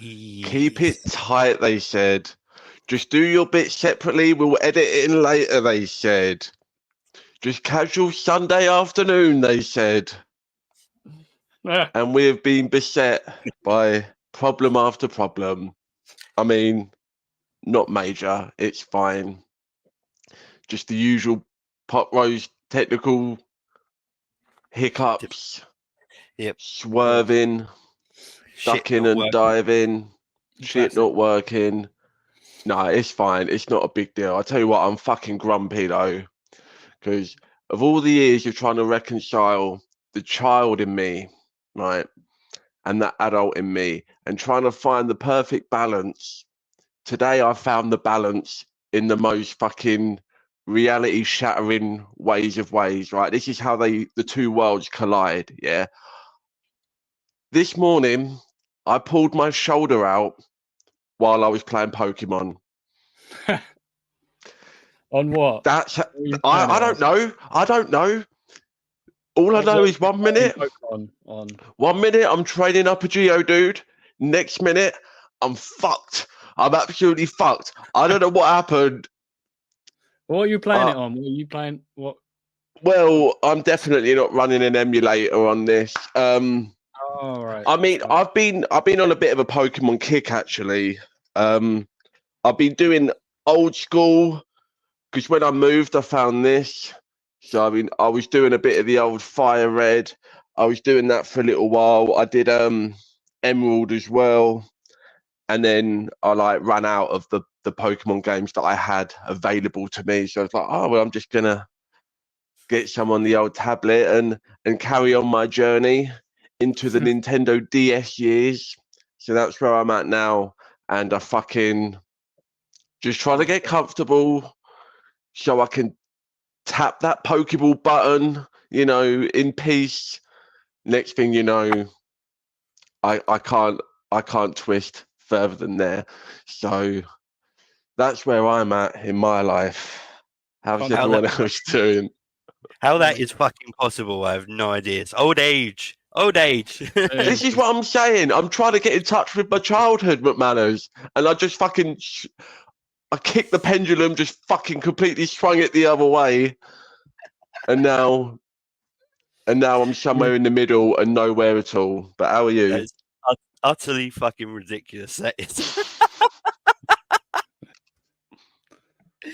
Keep it tight, they said. Just do your bit separately. We'll edit it in later, they said. Just casual Sunday afternoon, they said. And we have been beset by problem after problem. I mean, not major. It's fine. Just the usual pot roast technical hiccups. Yep. Swerving, ducking and diving. Shit not working. No, it's fine. It's not a big deal. I tell you what, I'm fucking grumpy though, because of all the years of trying to reconcile the child in me, right, and the adult in me, and trying to find the perfect balance. Today, I found the balance in the most fucking reality-shattering ways, right? This is how the two worlds collide. Yeah. This morning, I pulled my shoulder out while I was playing Pokemon. On what? That's I don't know. I don't know. All I know is 1 minute. 1 minute I'm training up a Geodude. Next minute I'm fucked. I'm absolutely fucked. I don't know what happened. What are you playing it on? What are you playing? What? Well, I'm definitely not running an emulator on this. Oh, right. I mean, I've been on a bit of a Pokemon kick actually. I've been doing old school because when I moved, I found this. So I was doing a bit of the old Fire Red. I was doing that for a little while. I did Emerald as well, and then I ran out of the Pokemon games that I had available to me. So I was like, oh well, I'm just gonna get some on the old tablet and carry on my journey into the Nintendo DS years. So that's where I'm at now, and I fucking just trying to get comfortable so I can tap that Pokeball button, in peace. Next thing you know, I can't twist further than there. So that's where I'm at in my life. How's everyone else doing? How that is fucking possible, I have no idea. It's old age. Old age. This is what I'm saying. I'm trying to get in touch with my childhood, McManus, and I just fucking I kicked the pendulum, just fucking completely swung it the other way, and now I'm somewhere in the middle and nowhere at all. But how are you? That is utterly fucking ridiculous. That is.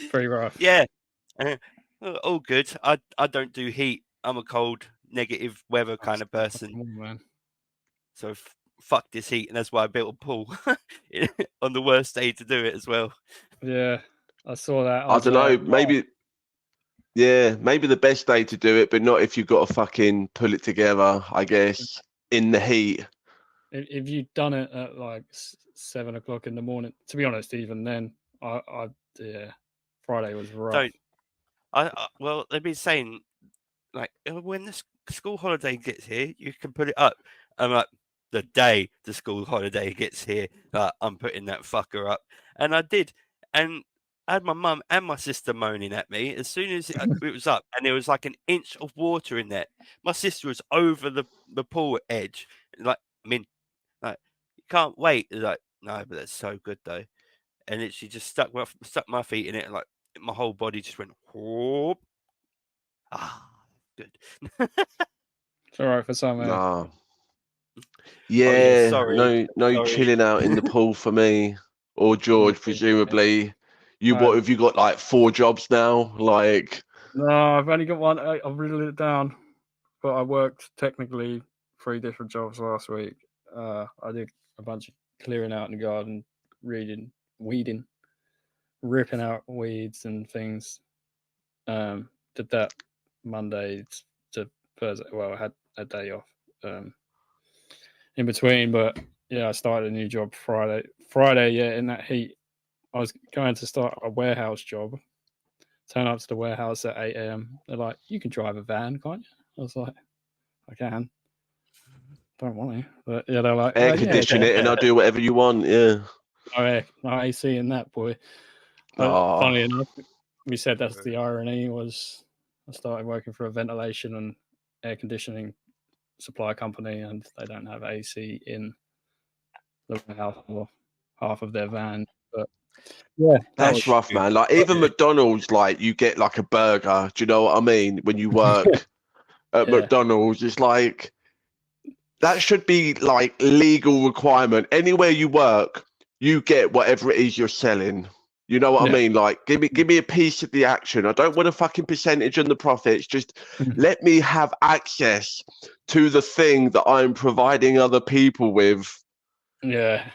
Pretty rough. Yeah. All good. I don't do heat. I'm a cold, negative weather kind of person. Man. So fuck this heat, and that's why I built a pool on the worst day to do it as well. Yeah, I saw that. I don't know. Maybe the best day to do it, but not if you've got to fucking pull it together, I guess, in the heat. If you'd done it at 7 o'clock in the morning, to be honest, even then, Friday was rough. Well, they've been saying, when the school holiday gets here, you can put it up. I'm like, the day the school holiday gets here, I'm putting that fucker up. And I did. And I had my mum and my sister moaning at me as soon as it was up, and there was an inch of water in there. My sister was over the pool edge. You can't wait. No, but that's so good though. And she just stuck my feet in it, and my whole body just went whoop. Good. It's all right for some. Nah. Yeah, no chilling out in the pool for me or George, presumably. What have you got? 4 jobs now? No, I've only got one. I've written it down, but I worked technically 3 different jobs last week. I did a bunch of clearing out in the garden, weeding, ripping out weeds and things. Did that Monday to Thursday. Well, I had a day off in between, but yeah, I started a new job Friday. Yeah, in that heat, I was going to start a warehouse job. Turn up to the warehouse at 8 a.m. They're like, "You can drive a van, can't you?" I was like, "I can." Don't want to, but yeah, they're like, air condition it, and I'll do whatever you want. Yeah. No AC in that, boy. But funny enough, we said that's the irony. Was I started working for a ventilation and air conditioning supply company, and they don't have AC in the warehouse or half of their van. But yeah, That's rough, man. Like even McDonald's, like you get like a burger. Do you know what I mean? When you work at McDonald's, it's like that should be like legal requirement. Anywhere you work, you get whatever it is you're selling. You know what I mean? Like give me a piece of the action. I don't want a fucking percentage on the profits. Just let me have access to the thing that I'm providing other people with. Yeah.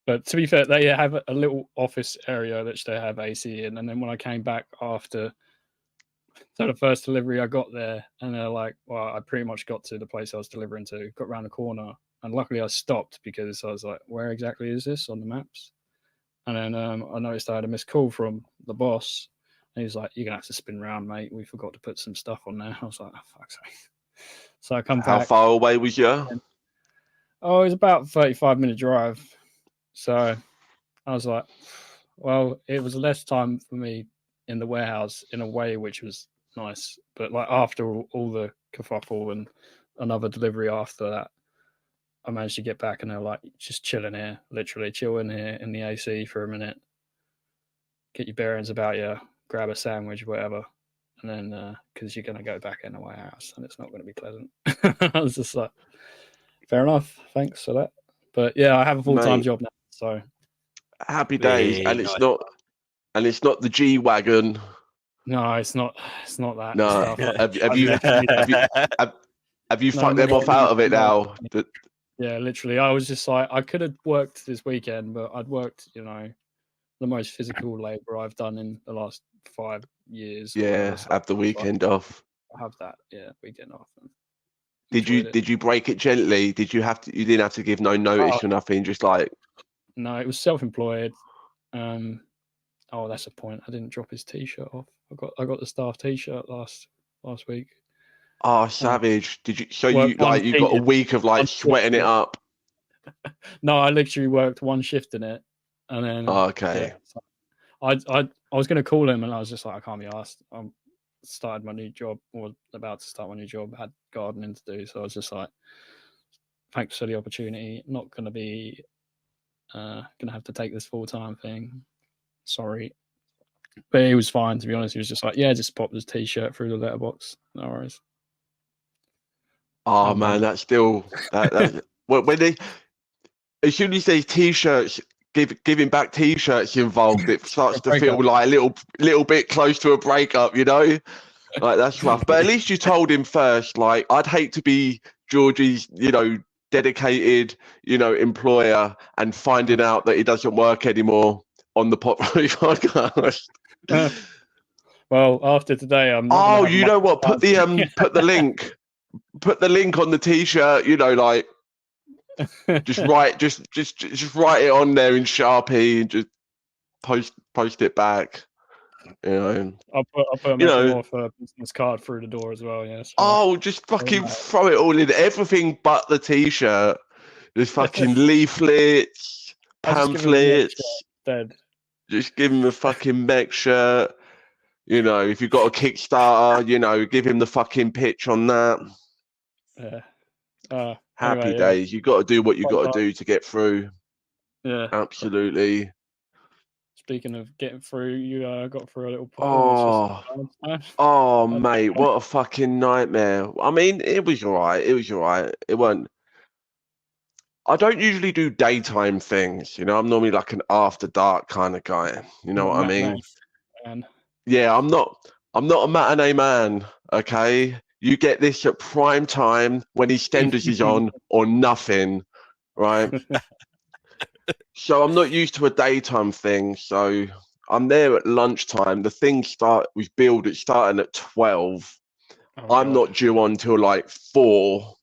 But to be fair, they have a little office area which they have AC in. And then when I came back after the first delivery, I got there and they're like, well, I pretty much got to the place I was delivering to, got around the corner. And luckily I stopped because I was like, where exactly is this on the maps? And then I noticed I had a missed call from the boss. And he's like, you're going to have to spin around, mate. We forgot to put some stuff on there. I was like, oh, fuck's sake. So I come back. How far away was you? Oh, it was about a 35-minute drive. So I was like, well, it was less time for me in the warehouse in a way, which was nice. But like after all the kerfuffle and another delivery after that, I managed to get back and they're like, just chilling here, literally chill in here in the AC for a minute, get your bearings about you, grab a sandwich, whatever. And then, because you're going to go back in the warehouse and it's not going to be pleasant. I was just like, fair enough. Thanks for that. But yeah, I have a full-time job now. So happy days. And it's not the G-Wagon. No, it's not that No. stuff. Have you fucked them off out of it now? Yeah, literally. I was just like, I could have worked this weekend, but I'd worked, the most physical labor I've done in the last 5 years. Yeah, have the weekend off. I have that, weekend off. Did you break it gently? Did you you didn't have to give no notice or nothing, just like? No, it was self-employed. Oh, that's a point. I didn't drop his t-shirt off. I got the staff t-shirt last week. Oh, savage! Did you? So you got a week of like sweating it up? No, I literally worked one shift in it, and then. Oh, okay. Yeah, so I was going to call him, and I was just like, I can't be asked. I started my new job, or about to start my new job. Had gardening to do, so I was just like, thanks for the opportunity. Not going to be, going to have to take this full-time thing. Sorry. But he was fine, to be honest. He was just like, yeah, just pop this t-shirt through the letterbox. No worries. Oh man, that's still when they, as soon as there's t-shirts, giving back t-shirts involved, it starts to feel like a little bit close to a breakup, like that's rough. But at least you told him first. Like I'd hate to be Georgie's, dedicated, employer and finding out that he doesn't work anymore on the Pop podcast. Well, after today, I'm. Oh, you know what? Put the link on the t-shirt. Like just write it on there in Sharpie and just post it back. I'll put a business card through the door as well. Yes. Oh, just fucking throw it all in. Everything but the t-shirt. There's fucking leaflets, pamphlets. Just give him a fucking mech shirt. If you've got a Kickstarter, give him the fucking pitch on that. Yeah. Happy days. You got to do what you got to do to get through. Yeah. Absolutely. Speaking of getting through, you got through a little performance. Oh, mate, what a fucking nightmare. I mean, it was all right. It weren't. I don't usually do daytime things. I'm normally like an after dark kind of guy. You know what I mean? Yeah, I'm not a matinee man. Okay, you get this at prime time when EastEnders is on or nothing, right? So I'm not used to a daytime thing. So I'm there at lunchtime. The thing was billed at starting at 12. I'm not due on till like 4.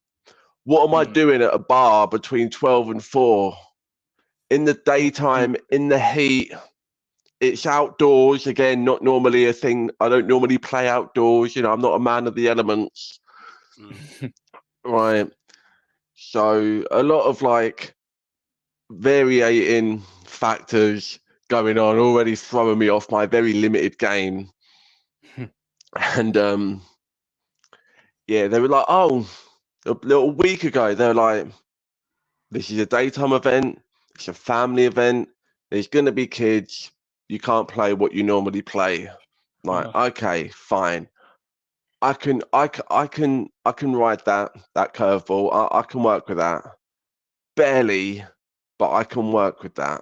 What am I doing at a bar between 12 and 4? In the daytime, in the heat, it's outdoors. Again, not normally a thing. I don't normally play outdoors. I'm not a man of the elements. Right. So a lot of like varying factors going on, already throwing me off my very limited game. And they were like, oh, a little week ago, they're like, this is a daytime event. It's a family event. There's gonna be kids. You can't play what you normally play. Like, okay, fine. I can ride that curveball. I can work with that. Barely, but I can work with that.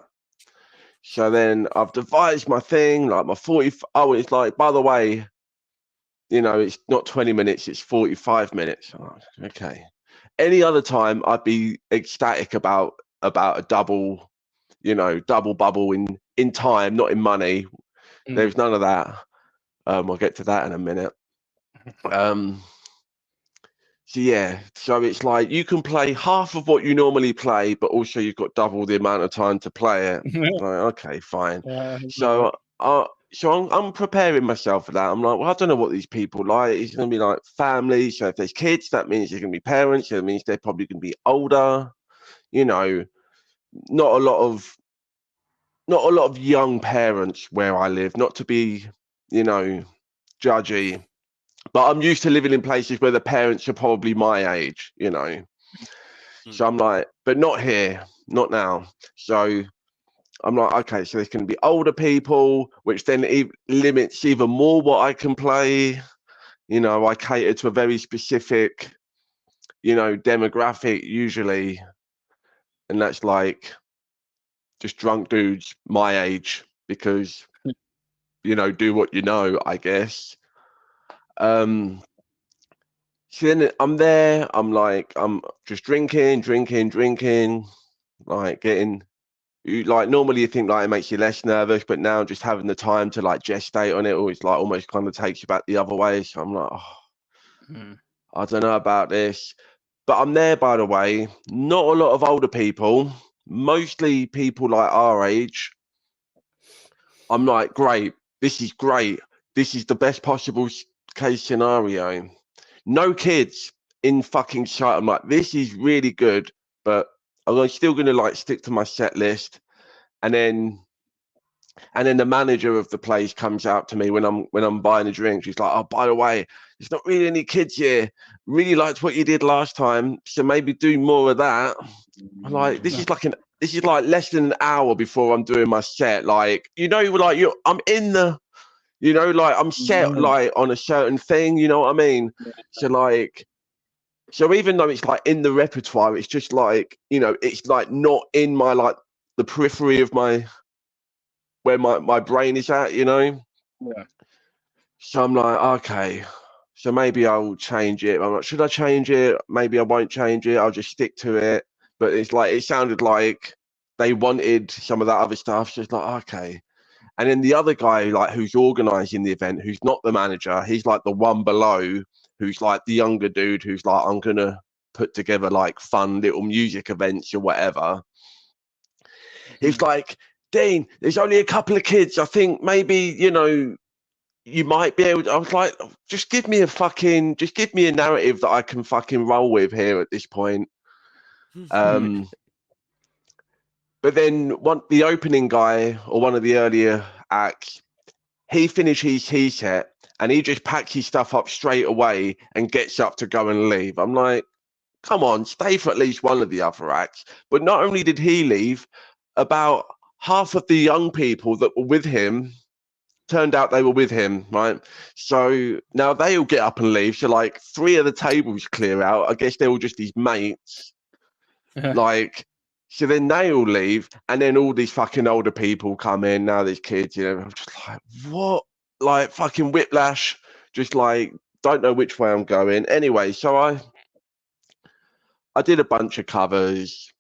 So then I've devised my thing, like my 40. Oh, it's like, by the way, it's not 20 minutes, it's 45 minutes. Oh, okay. Any other time, I'd be ecstatic about a double, double bubble in time, not in money. There's none of that. I'll get to that in a minute. So yeah, so it's like you can play half of what you normally play, but also you've got double the amount of time to play it. Like, okay, fine. So I'm preparing myself for that. I'm like, well, I don't know what these people like. It's going to be like family. So if there's kids, that means there's going to be parents. So that means they're probably going to be older. Not a lot of young parents where I live. Not to be, judgy. But I'm used to living in places where the parents are probably my age, So I'm like, but not here, not now. So I'm like, okay, so there's going to be older people, which then limits even more what I can play. I cater to a very specific, demographic usually. And that's like just drunk dudes my age because, do what you know, I guess. So then I'm there, I'm just drinking, like normally you think like it makes you less nervous, but now just having the time to like gestate on it always like almost kind of takes you back the other way. So I'm like, I don't know about this. But I'm there, by the way, not a lot of older people, mostly people like our age. I'm like, great, this is great. This is the best possible case scenario. No kids in fucking sight. I'm like, this is really good, but I'm still gonna like stick to my set list. And then the manager of the place comes out to me when I'm buying a drink. She's like, oh, by the way, there's not really any kids here. Really liked what you did last time, so maybe do more of that. I'm like, this is like less than an hour before I'm doing my set. Like, I'm in the, like I'm set like on a certain thing. You know what I mean? So even though it's like in the repertoire, it's just like, it's like not in my like the periphery of where my brain is at, Yeah. So I'm like, okay, so maybe I'll change it. I'm like, should I change it? Maybe I won't change it. I'll just stick to it. But it's like, it sounded like they wanted some of that other stuff. So it's like, okay. And then the other guy, like, who's organizing the event, who's not the manager, he's like the one below, who's like the younger dude, who's like, I'm going to put together like fun little music events or whatever. He's like, Dean, there's only a couple of kids. I think maybe, you might be able to. I was like, just give me a narrative that I can fucking roll with here at this point. But then the opening guy or one of the earlier acts, he finishes his set and he just packs his stuff up straight away and gets up to go and leave. I'm like, come on, stay for at least one of the other acts. But not only did he leave, about half of the young people that were with him turned out they were with him, right? So now they all get up and leave. So like 3 of the tables clear out. I guess they're all just his mates. So then they all leave, and then all these fucking older people come in. Now there's kids, I'm just like, what? Like fucking whiplash. Just like, don't know which way I'm going. Anyway, so I did a bunch of covers.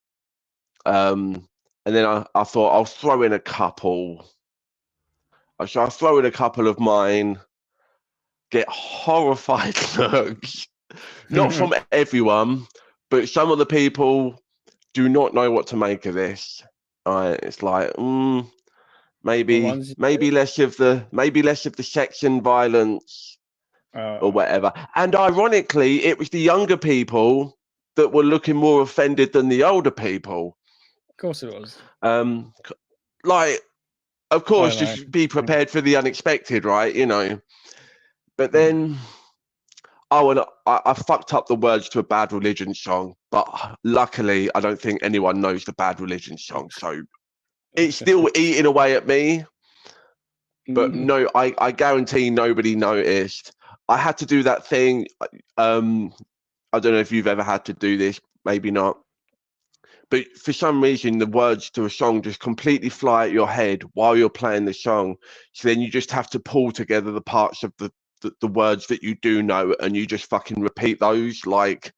And then I thought I'll throw in a couple. So I throw in a couple of mine, get horrified looks, not from everyone, but some of the people do not know what to make of this. It's like, maybe less of the sex and violence or whatever. And ironically, it was the younger people that were looking more offended than the older people. Of course it was. Of course, just be prepared for the unexpected, right? But then Oh, and I fucked up the words to a Bad Religion song, but luckily I don't think anyone knows the Bad Religion song, so it's still eating away at me. But no, I guarantee nobody noticed. I had to do that thing. I don't know if you've ever had to do this, maybe not. But for some reason, the words to a song just completely fly at your head while you're playing the song. So then you just have to pull together the parts of the words that you do know, and you just fucking repeat those like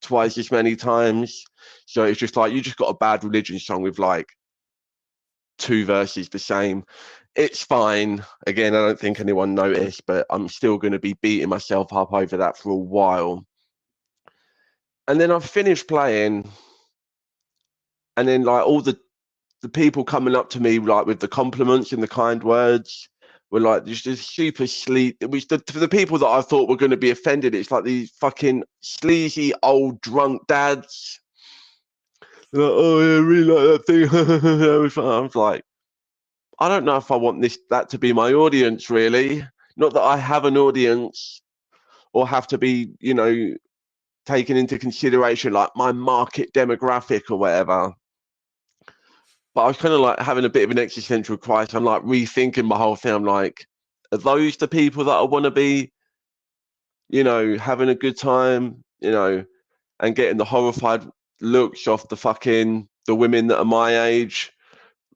twice as many times. So it's just like you just got a Bad Religion song with like 2 verses the same. It's fine. Again, I don't think anyone noticed, but I'm still going to be beating myself up over that for a while. And then I've finished playing, and then like all the people coming up to me like with the compliments and the kind words were like just super sleazy. It was for the people that I thought were going to be offended. It's like these fucking sleazy old drunk dads. Like, oh yeah, I really like that thing. I was like, I don't know if I want that to be my audience, really. Not that I have an audience or have to be, you know, taken into consideration like my market demographic or whatever. But I was kind of like having a bit of an existential crisis. I'm like rethinking my whole thing. I'm like, are those the people that I want to be, you know, having a good time, you know, and getting the horrified looks off the women that are my age?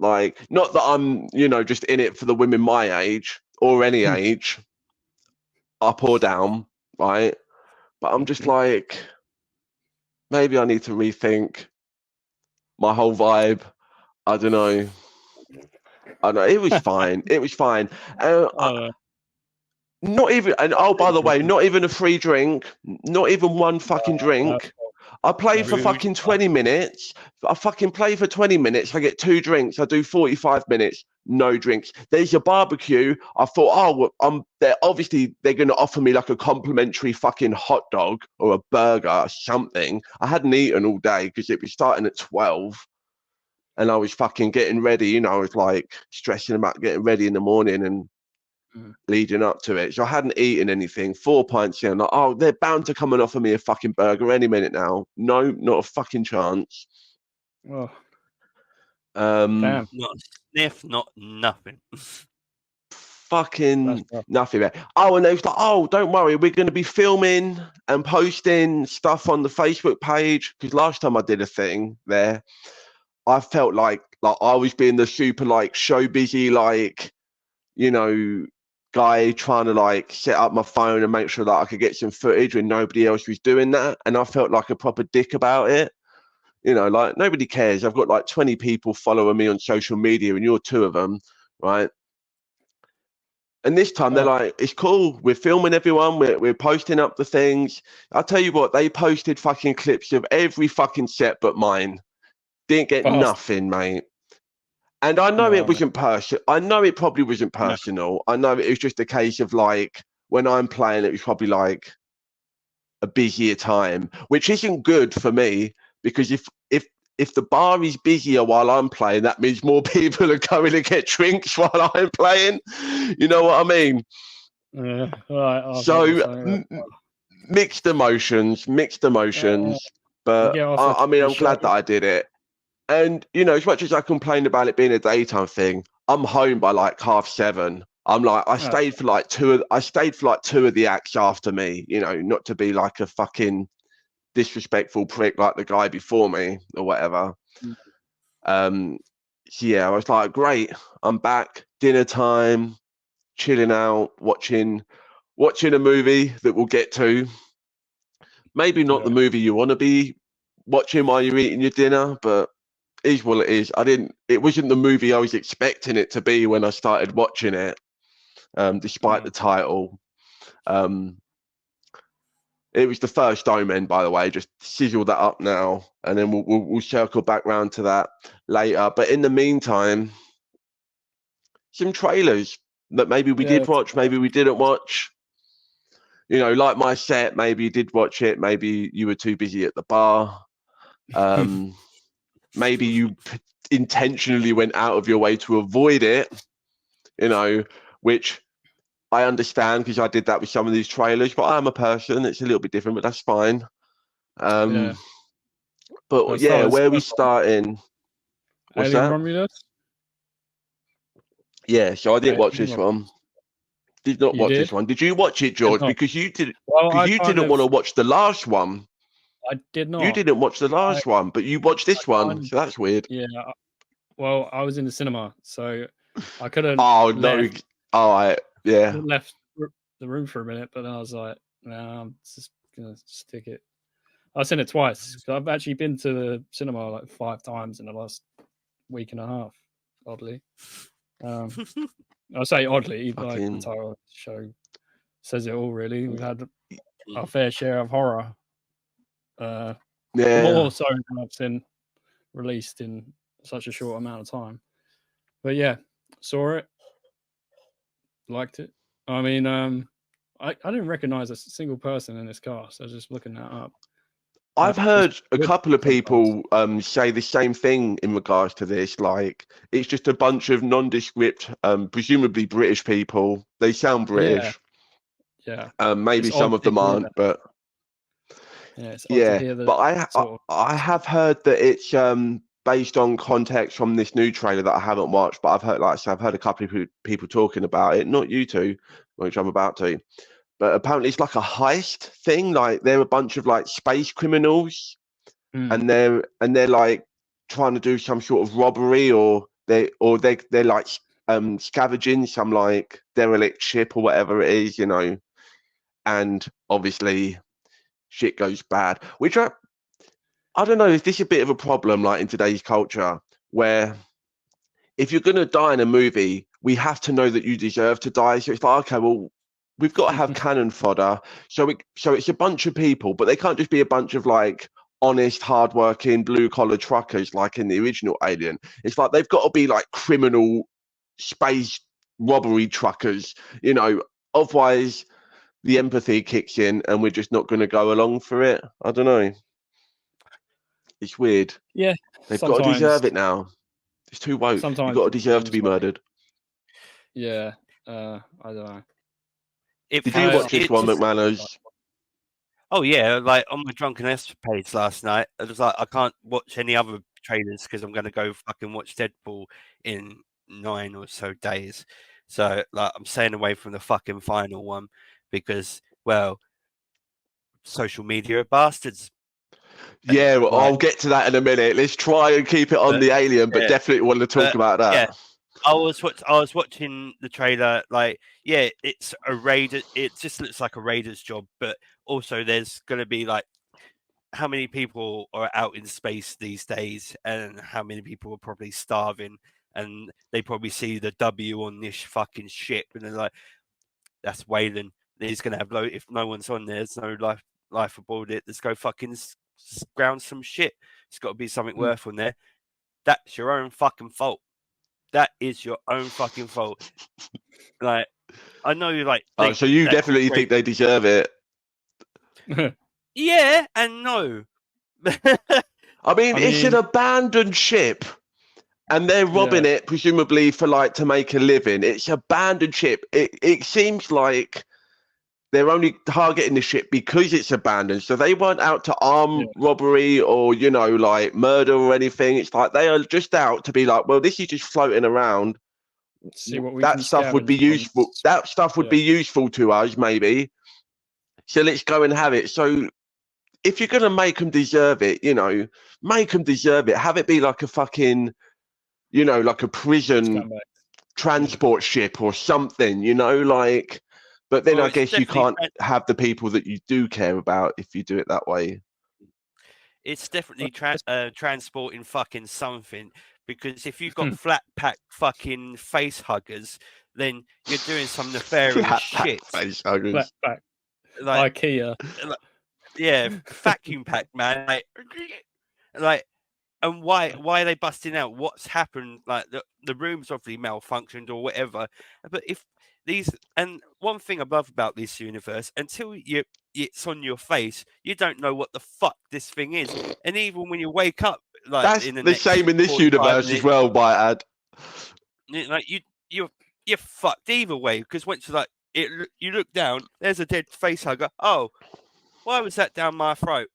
Like, not that I'm, you know, just in it for the women my age or any age, up or down, right? But I'm just like, maybe I need to rethink my whole vibe. I don't know. It was fine. It was fine. Not even, and oh, by the way, not even a free drink, not even one fucking drink. I play for fucking 20 minutes. I fucking play for 20 minutes. I get 2 drinks. I do 45 minutes, no drinks. There's a barbecue. I thought, oh, they're going to offer me like a complimentary fucking hot dog or a burger or something. I hadn't eaten all day because it was starting at 12. And I was fucking getting ready, you know, I was like stressing about getting ready in the morning and leading up to it. So I hadn't eaten anything. 4 pints in, like, oh, they're bound to come and offer me a fucking burger any minute now. No, not a fucking chance. Oh. Not a sniff, not nothing. Fucking nothing, man. Oh, and they was like, oh, don't worry, we're going to be filming and posting stuff on the Facebook page. Because last time I did a thing there, I felt like I was being the super like show busy, like, you know, guy trying to like set up my phone and make sure that I could get some footage when nobody else was doing that. And I felt like a proper dick about it. You know, like nobody cares. I've got like 20 people following me on social media and you're 2 of them, right? And this time they're like, it's cool. We're filming everyone. We're posting up the things. I'll tell you what, they posted fucking clips of every fucking set but mine. Didn't get nothing, mate. And I know it wasn't personal. I know it probably wasn't personal. I know it was just a case of like, when I'm playing, it was probably like a busier time, which isn't good for me because if the bar is busier while I'm playing, that means more people are going to get drinks while I'm playing. You know what I mean? Yeah. Right. So mixed emotions. But I mean, I'm glad that I did it. And, you know, as much as I complained about it being a daytime thing, I'm home by like 7:30. I'm like, I stayed for like 2 of the acts after me, you know, not to be like a fucking disrespectful prick like the guy before me or whatever. So yeah, I was like, great, I'm back, dinner time, chilling out, watching a movie that we'll get to. Maybe not the movie you want to be watching while you're eating your dinner, but is what it is. It wasn't the movie I was expecting it to be when I started watching it, despite the title. It was the first Omen, by the way. Just sizzle that up now, and then we'll circle back round to that later. But in the meantime, some trailers that maybe we did watch, maybe we didn't watch. You know, like my set, maybe you did watch it, maybe you were too busy at the bar. Maybe you intentionally went out of your way to avoid it, you know, which I understand because I did that with some of these trailers, but I am a person. It's a little bit different, but that's fine. Yeah. But Well, yeah, so where are we starting? What's Alien that? Romulus? Yeah, so I didn't watch Alien this Romulus. one. Did not You watch did? this one. Did you watch it, George? not. Because you did. Well, Because I you kind didn't want to of, watch the last one. I did not. You didn't watch the last one, but you watched this one. kind- So that's weird. Yeah. Well, I was in the cinema, so I could have Oh no! All right, yeah. left the room for a minute, but then I was like, no, I'm just gonna stick it. I've seen it twice. I've actually been to the cinema like 5 times in the last week and a half. Oddly, I say oddly, like the title of the show says it all. Really, we've had our fair share of horror. Yeah. More so than I've seen released in such a short amount of time. But yeah, saw it, liked it. I mean, I didn't recognize a single person in this cast. I was just looking that up. I've heard a couple of people say the same thing in regards to this. Like, it's just a bunch of nondescript, presumably British people. They sound British. Yeah. Maybe It's some odd of them to hear aren't, that. but Yeah, it's odd to hear that. But I have heard that it's based on context from this new trailer that I haven't watched. But I've heard, like I said, I've heard a couple of people talking about it. Not you two, which I'm about to. But apparently it's like a heist thing. Like they're a bunch of like space criminals, and they're like trying to do some sort of robbery, or they're like scavenging some like derelict ship or whatever it is, you know. And obviously, shit goes bad. Which I don't know. Is this a bit of a problem, like in today's culture, where if you're gonna die in a movie, we have to know that you deserve to die. So it's like, okay, well, we've got to have cannon fodder. So it's a bunch of people, but they can't just be a bunch of like honest, hardworking, blue collar truckers like in the original Alien. It's like they've got to be like criminal space robbery truckers, you know. Otherwise, the empathy kicks in, and we're just not going to go along for it. I don't know. It's weird. Yeah, they've got to deserve it now. It's too woke. You've got to deserve to be murdered. Yeah, I don't know. Did you watch this one, McManus? Oh yeah, like on my drunken escapades last night, I was like, I can't watch any other trailers because I'm going to go fucking watch Deadpool in 9 or so days. So like, I'm staying away from the fucking final one because, well, social media are bastards. Yeah, well, I'll get to that in a minute. Let's try and keep it on the Alien, but definitely want to talk about that. Yeah. I was watching the trailer, like, yeah, it's a Raider. It just looks like a Raiders job, but also there's going to be like, how many people are out in space these days, and how many people are probably starving, and they probably see the W on this fucking ship, and they're like, that's Wayland. He's going to have if no one's on there, there's no life aboard it. Let's go fucking ground some shit. It's got to be something worth on there. That's your own fucking fault. That is your own fucking fault. Like, I know you like. So you definitely think they deserve it? Yeah, and no. I mean, it's an abandoned ship, and they're robbing it, presumably for like to make a living. It's an abandoned ship. It seems like they're only targeting the ship because it's abandoned. So they weren't out to arm robbery or, you know, like murder or anything. It's like they are just out to be like, well, this is just floating around. See what we that stuff would be useful. That stuff would be useful to us, maybe. So let's go and have it. So if you're going to make them deserve it, you know, make them deserve it. Have it be like a fucking, you know, like a prison transport ship or something, you know, like. But then I guess you can't have the people that you do care about if you do it that way. It's definitely transporting fucking something, because if you've got flat pack fucking face huggers, then you're doing some nefarious shit. Face huggers. Flat pack. Like, IKEA. Yeah, vacuum pack, man. Like, and why are they busting out? What's happened? Like the room's obviously malfunctioned or whatever. But if these, and one thing I love about this universe, until it's on your face, you don't know what the fuck this thing is. And even when you wake up, like, that's in the same in this universe as well, by ad. Like you're fucked either way, because once you're like, You look down. There's a dead face hugger. Oh, why was that down my throat?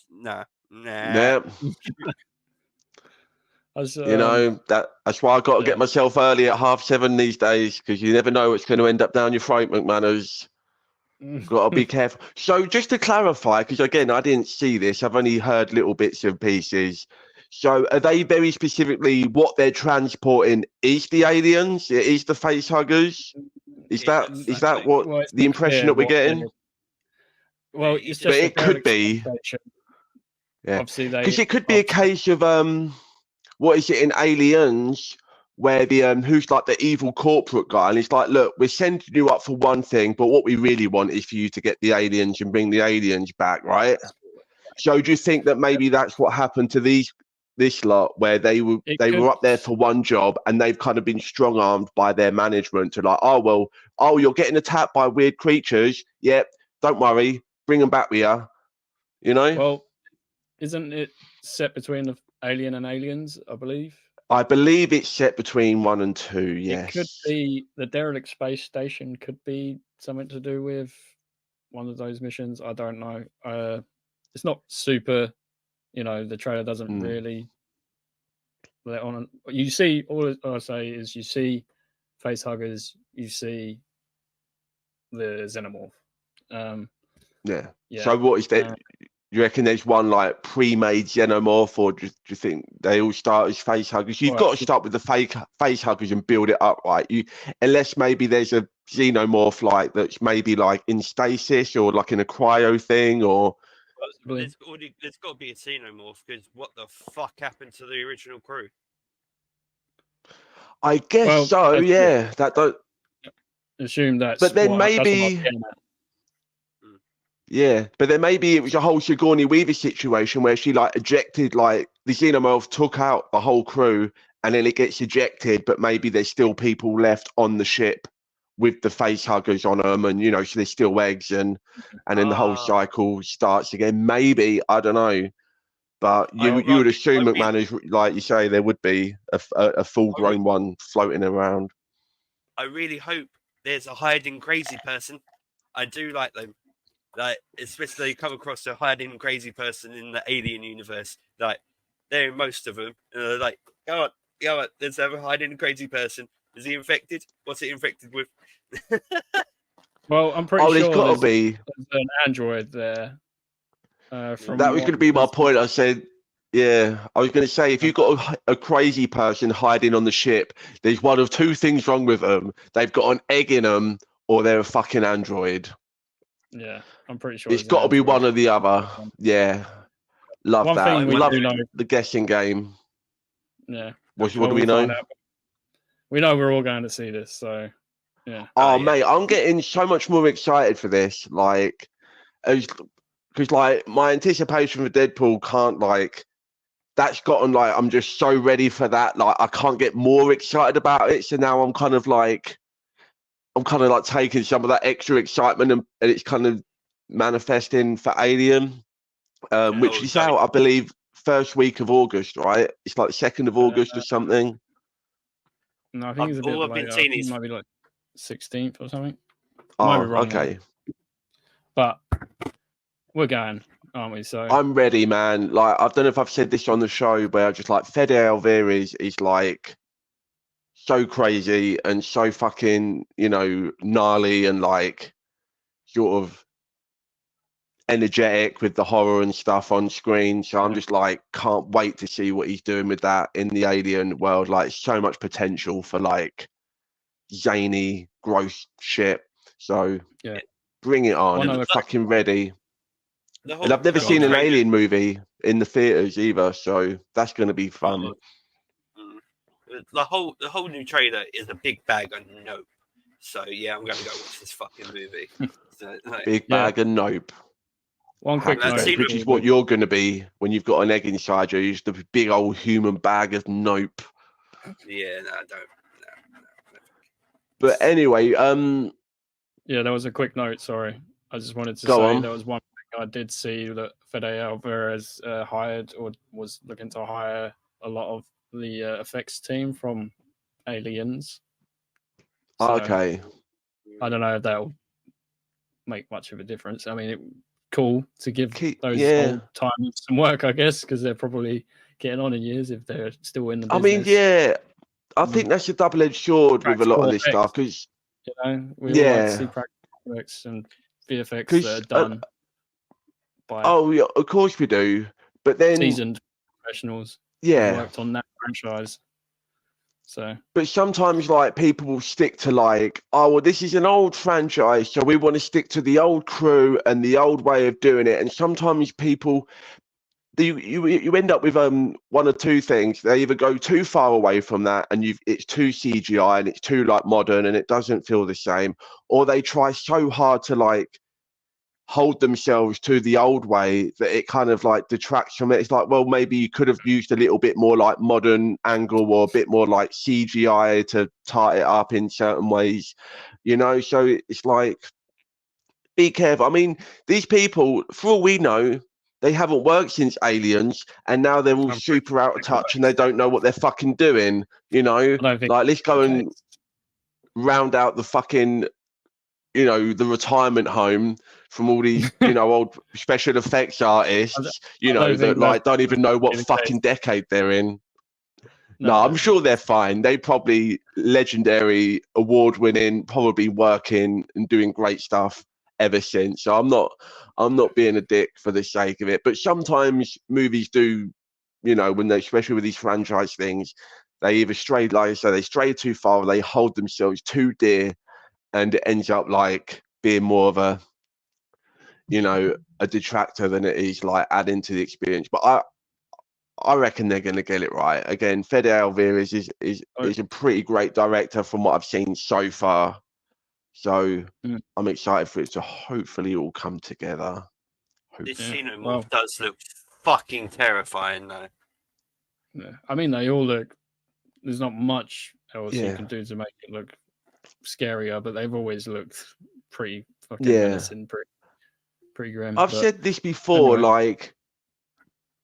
Nah. Yeah. As, You know, that's why I got to get myself early at 7:30 these days, because you never know what's going to end up down your throat, McManus. Got to be careful. So just to clarify, because again, I didn't see this. I've only heard little bits and pieces. So are they very specifically what they're transporting is the aliens? It is the face huggers? Is that what the impression that we're getting? Well, it's just but it could be. Yeah. Obviously, because it could be a case of what is it in Aliens, where the who's like the evil corporate guy, and he's like, look, we're sending you up for one thing, but what we really want is for you to get the aliens and bring the aliens back, right? So do you think that maybe that's what happened to this lot, where they were up there for one job, and they've kind of been strong armed by their management to like, oh, you're getting attacked by weird creatures, yep, don't worry, bring them back with you, you know? Well, isn't it set between the Alien and Aliens, I believe? I believe it's set between 1 and 2, yes. It could be the derelict space station, could be something to do with one of those missions. I don't know. It's not super, the trailer doesn't really let on. You see, all I say is you see face huggers, you see the xenomorph. Yeah. So what is that? You reckon there's one like pre-made xenomorph, or do you think they all start as face huggers? You've got to start with the fake face huggers and build it up, right? Unless maybe there's a xenomorph like that's maybe like in stasis or like in a cryo thing, or there's got to be a xenomorph, because what the fuck happened to the original crew? I guess so. Yeah, that don't assume that's. But then maybe. Yeah, but then maybe it was a whole Sigourney Weaver situation where she like ejected, like the xenomorph took out the whole crew, and then it gets ejected, but maybe there's still people left on the ship with the face huggers on them, and so there's still eggs, and then the whole cycle starts again. Maybe, I don't know, but you would assume, McManus, like you say, there would be a full-grown one floating around. I really hope there's a hiding crazy person. I do like them. Like, especially come across a hiding crazy person in the Alien universe. Like, they're in most of them. And they're like, go on, let's have a hiding crazy person. Is he infected? What's he infected with? Well, I'm pretty sure there's got to be an android there. That was going to be my point. I said, I was going to say, if you've got a crazy person hiding on the ship, there's one of two things wrong with them. They've got an egg in them, or they're a fucking android. Yeah, I'm pretty sure it's got to be one or the other. Yeah, love that. We love the guessing game. Yeah. What do we know? We know we're all going to see this, so yeah. Oh, mate, I'm getting so much more excited for this. Like, because like my anticipation for Deadpool can't that's gotten like I'm just so ready for that. Like, I can't get more excited about it. So now I'm kind of like taking some of that extra excitement, and it's kind of manifesting for Alien, which is out, I believe, first week of August, right? It's like 2nd of August or something. No, I think it's a bit later. It might be like 16th or something. Oh, okay. But we're going, aren't we? So I'm ready, man. Like, I don't know if I've said this on the show, but I just like Fede Alvarez is like so crazy and so fucking, gnarly and like sort of energetic with the horror and stuff on screen. So I'm just like, can't wait to see what he's doing with that in the Alien world. Like, so much potential for like zany, gross shit. So bring it on. I'm fucking ready. And I've never seen an Alien movie in the theaters either, so that's going to be fun. The whole new trailer is a big bag of nope. So yeah, I'm going to go watch this fucking movie. Big bag of nope. One quick note, which is what you're going to be when you've got an egg inside you. Just a big old human bag of nope. Yeah, no, I don't. No. But anyway, there was a quick note. Sorry, I just wanted to say there was one thing I did see that Fede Alvarez hired or was looking to hire a lot of the effects team from Aliens. So Okay. I don't know if that'll make much of a difference. I mean, cool to give those Yeah. old timers some work, I guess, because they're probably getting on in years if they're still in the I business. mean, yeah, I think that's a double-edged sword with a lot of Practical this stuff effects. because We all like to see practical effects and VFX that are done by yeah, of course we do. But then seasoned professionals who worked on that franchise. So, but sometimes like people will stick to like, oh well, this is an old franchise, so we want to stick to the old crew and the old way of doing it. And sometimes people, you end up with one or two things. They either go too far away from that, and it's too CGI and it's too like modern, and it doesn't feel the same, or they try so hard to like hold themselves to the old way that it kind of like detracts from it. It's like, well, maybe you could have used a little bit more like modern angle or a bit more like CGI to tie it up in certain ways, you know? So it's like, be careful. I mean, these people, for all we know, they haven't worked since Aliens, and now they're all super out of touch and they don't know what they're fucking doing, you know? Like, let's go and round out the fucking, you know, the retirement home from all these, you know, old special effects artists, you know, that like don't even know what fucking decade they're in. No, I'm sure they're fine. They probably legendary, award-winning, probably working and doing great stuff ever since. So I'm not being a dick for the sake of it. But sometimes movies do, you know, when they, especially with these franchise things, they either stray, like I say, they stray too far, or they hold themselves too dear, and it ends up like being more of a, you know, a detractor than it is like adding to the experience. But I reckon they're going to get it right. Again, Fede Alvarez is a pretty great director from what I've seen so far. So I'm excited for it to hopefully all come together. This xenomorph does look fucking terrifying, though. Yeah. I mean, they all look. There's not much else you can do to make it look scarier, but they've always looked pretty fucking menacing, pretty grim. I've said this before, like,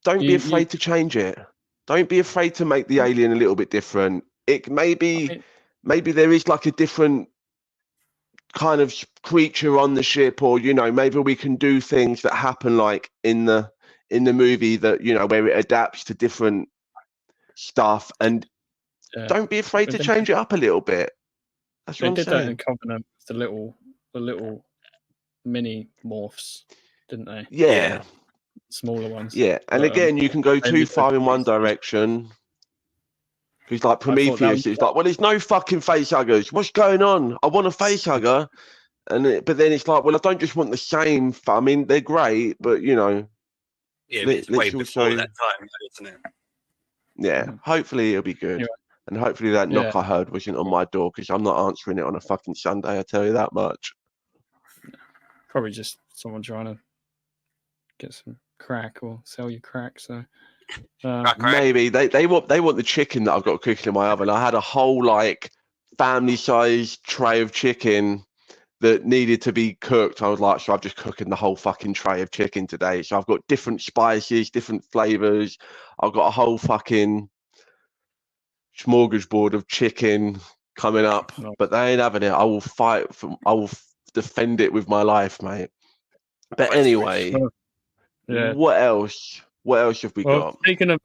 don't be afraid to change it. Don't be afraid to make the alien a little bit different. It maybe there is like a different kind of creature on the ship, or you know, maybe we can do things that happen like in the movie that, you know, where it adapts to different stuff, and don't be afraid to change it up a little bit. That's what I'm saying. They did that in Covenant, the little mini morphs, didn't they? Yeah. Smaller ones. Yeah, and again, you can go too far in one direction. Because like Prometheus, it's like, well, there's no fucking face huggers. What's going on? I want a face hugger, but then it's like, well, I don't just want the same. I mean, they're great, but you know, it's way before that time, isn't it? Yeah, hopefully it'll be good, and hopefully that knock I heard wasn't on my door, because I'm not answering it on a fucking Sunday. I tell you that much. Probably just someone trying to get some crack or sell you crack. So maybe they want the chicken that I've got cooking in my oven. I had a whole like family-sized tray of chicken that needed to be cooked. I was like, so I'm just cooking the whole fucking tray of chicken today. So I've got different spices, different flavors. I've got a whole fucking smorgasbord of chicken coming up, but they ain't having it. I will fight I will defend it with my life, mate. But anyway, what else? What else have we got? Speaking of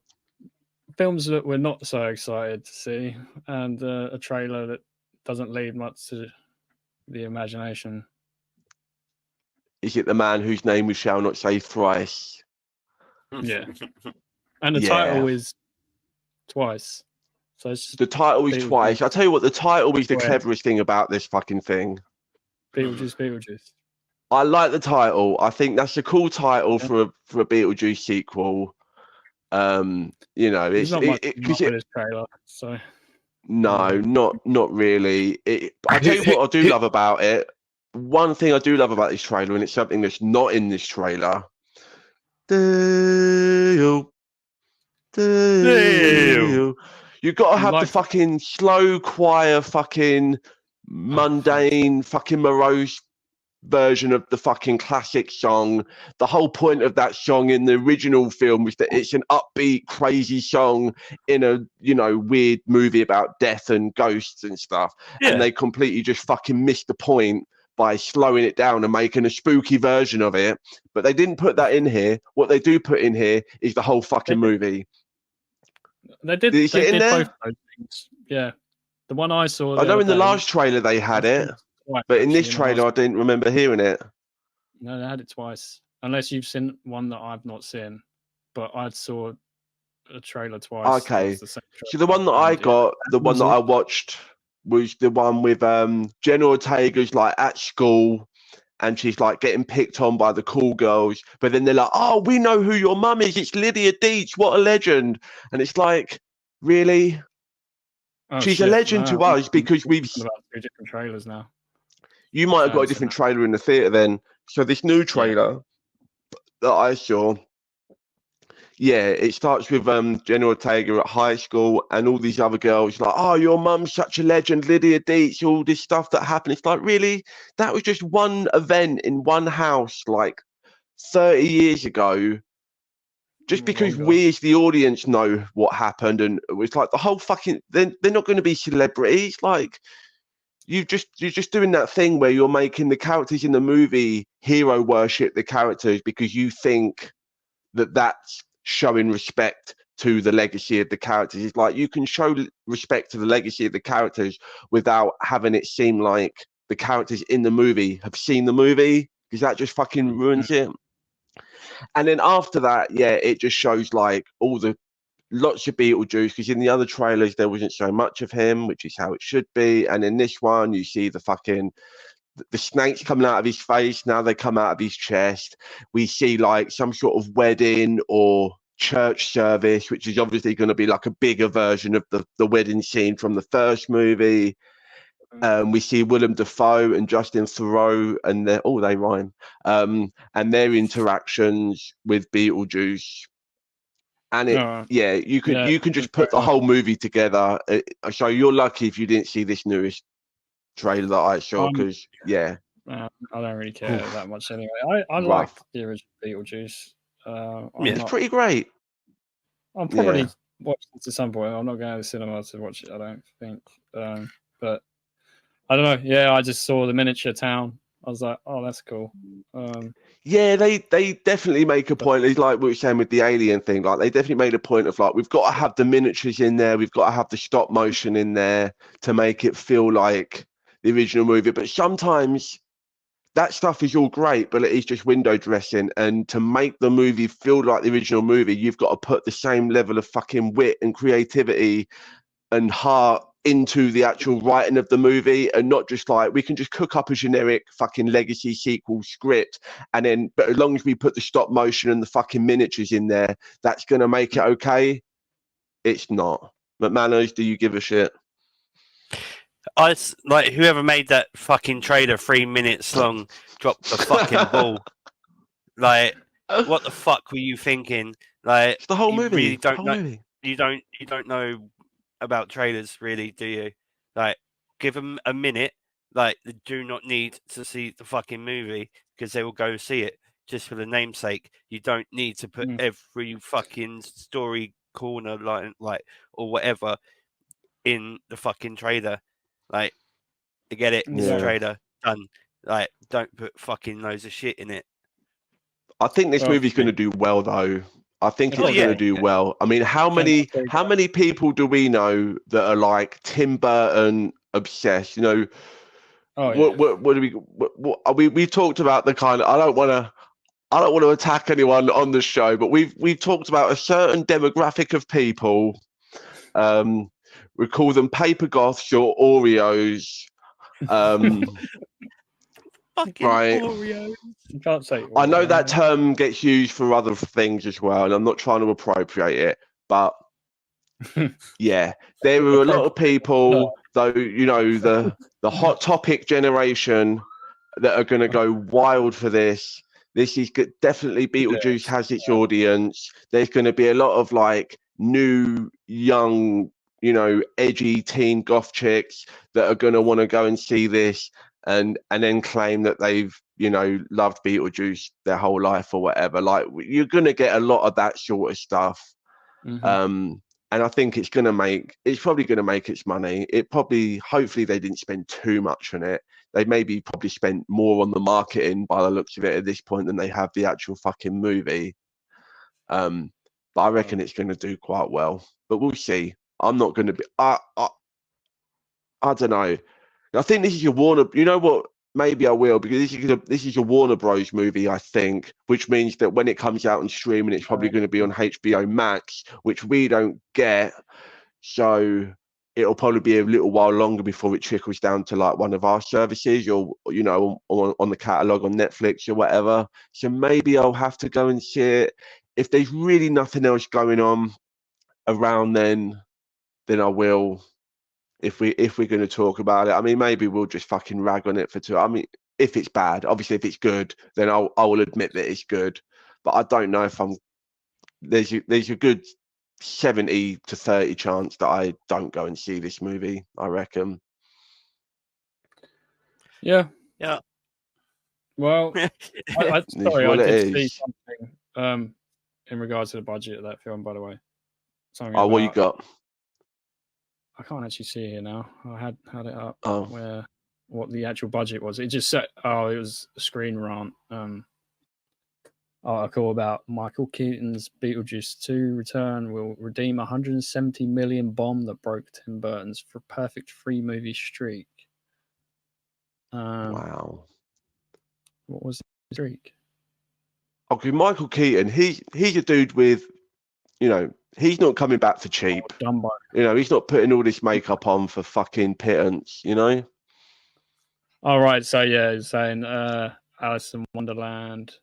films that we're not so excited to see, and a trailer that doesn't leave much to the imagination. Is it The Man Whose Name We Shall Not Say Thrice? Yeah. And the title is twice. So it's just the title is twice. I'll tell you what, the title is the cleverest thing about this fucking thing. Beetlejuice. I like the title. I think that's a cool title for a Beetlejuice sequel. You know, it's not much this trailer, so no, not really. I tell you what I do love about it. One thing I do love about this trailer, and it's something that's not in this trailer. Dale. You got to have the fucking slow choir, fucking mundane, fucking morose version of the fucking classic song. The whole point of that song in the original film was that it's an upbeat, crazy song in a, you know, weird movie about death and ghosts and stuff. Yeah. And they completely just fucking missed the point by slowing it down and making a spooky version of it. But they didn't put that in here. What they do put in here is the whole fucking movie. They did. Did you see They it in did there? both of those things. Yeah, the one I saw. I know other in the day, last trailer they had it, twice, but in this actually, when trailer I didn't remember hearing it. No, they had it twice. Unless you've seen one that I've not seen, but I saw a trailer twice. That Okay. was the same So the trailer, one that I and, yeah, got, the one was that I awesome. watched was the one with Jenna Ortega's like at school and she's like getting picked on by the cool girls, but then they're like, oh, we know who your mum is. It's Lydia Deetz. What a legend. And it's like, really? Oh, She's a shit, legend no, to us because we're we've... talking about two different trailers now. You might have got a Fans and different that. trailer in the theatre then. So this new trailer that I saw, yeah, it starts with Jenna Ortega at high school and all these other girls like, oh, your mum's such a legend, Lydia Deetz, all this stuff that happened. It's like, really? That was just one event in one house like 30 years ago. Just because we as the audience know what happened, and it's like the whole fucking... They're not going to be celebrities. Like, you're just doing that thing where you're making the characters in the movie hero worship the characters because you think that that's showing respect to the legacy of the characters. It's like you can show respect to the legacy of the characters without having it seem like the characters in the movie have seen the movie, because that just fucking ruins it. And then after that, yeah, it just shows like all the lots of Beetlejuice, because in the other trailers there wasn't so much of him, which is how it should be. And in this one, you see the fucking the snakes coming out of his face. Now they come out of his chest. We see like some sort of wedding or church service, which is obviously going to be like a bigger version of the wedding scene from the first movie. We see Willem Dafoe and Justin Theroux, and they rhyme, and their interactions with Beetlejuice. And you can just put the whole movie together. So you're lucky if you didn't see this newest trailer that I saw, because I don't really care that much anyway. I like the original Beetlejuice. It's pretty great. I'll probably watch it at some point. I'm not going to the cinema to watch it, I don't think. But I don't know. Yeah, I just saw the miniature town. I was like, oh, that's cool. They definitely make a point. It's like we were saying with the alien thing. Like, they definitely made a point of like, we've got to have the miniatures in there. We've got to have the stop motion in there to make it feel like the original movie. But sometimes that stuff is all great, but it is just window dressing. And to make the movie feel like the original movie, you've got to put the same level of fucking wit and creativity and heart into the actual writing of the movie, and not just like, we can just cook up a generic fucking legacy sequel script, and then, but as long as we put the stop motion and the fucking miniatures in there, that's going to make it okay. It's not. McManus, do you give a shit? Like, whoever made that fucking trailer 3 minutes long dropped the fucking ball. Like, what the fuck were you thinking? Like, it's the whole you movie. Really don't know. You don't know about trailers, really, do you? Like, give them a minute. Like, they do not need to see the fucking movie because they will go see it just for the namesake. You don't need to put every fucking story corner line, like, or whatever in the fucking trailer. Like, I get it. It's a trailer. Done. Like, don't put fucking loads of shit in it. I think this movie's going to do well, though. I think it's going to do well. I mean, how many people do we know that are like Tim Burton obsessed? You know, what do we talked about the kind of, I don't want to attack anyone on the show, but we've talked about a certain demographic of people. We call them paper goths or Oreos. Fucking right. Oreos. You can't say Oreo. I know that term gets used for other things as well, and I'm not trying to appropriate it, but yeah, there were a lot of people, though, you know, the hot topic generation that are going to go wild for this. This is definitely, Beetlejuice has its audience. There's going to be a lot of like new, young, you know, edgy teen goth chicks that are going to want to go and see this. and then claim that they've, you know, loved Beetlejuice their whole life or whatever. Like, you're going to get a lot of that sort of stuff. Mhm. And I think it's probably going to make its money. Hopefully they didn't spend too much on it. They probably spent more on the marketing by the looks of it at this point than they have the actual fucking movie. But I reckon it's going to do quite well. But we'll see. I'm not going to be. I don't know. I think this is your Warner. You know what? Maybe I will, because this is a Warner Bros. Movie, I think, which means that when it comes out on streaming, it's probably going to be on HBO Max, which we don't get. So it'll probably be a little while longer before it trickles down to like one of our services, or, you know, on the catalog on Netflix or whatever. So maybe I'll have to go and see it. If there's really nothing else going on around then I will. If we're going to talk about it, I mean, maybe we'll just fucking rag on it for 2. I mean, if it's bad, obviously, if it's good, then I will admit that it's good. But I don't know if there's a good 70 to 30 chance that I don't go and see this movie, I reckon. Yeah. Well, I did see something in regards to the budget of that film, by the way. What you got? I can't actually see it here now. I had it up Oh. what the actual budget was. It just said, it was a Screen Rant article about Michael Keaton's Beetlejuice 2 return will redeem a $170 million bomb that broke Tim Burton's perfect 3-movie streak. Wow. What was the streak? Okay, Michael Keaton, he's a dude with, you know, he's not coming back for cheap. Dumbo. You know, he's not putting all this makeup on for fucking pittance, you know? All right, so yeah, he's saying Alice in Wonderland.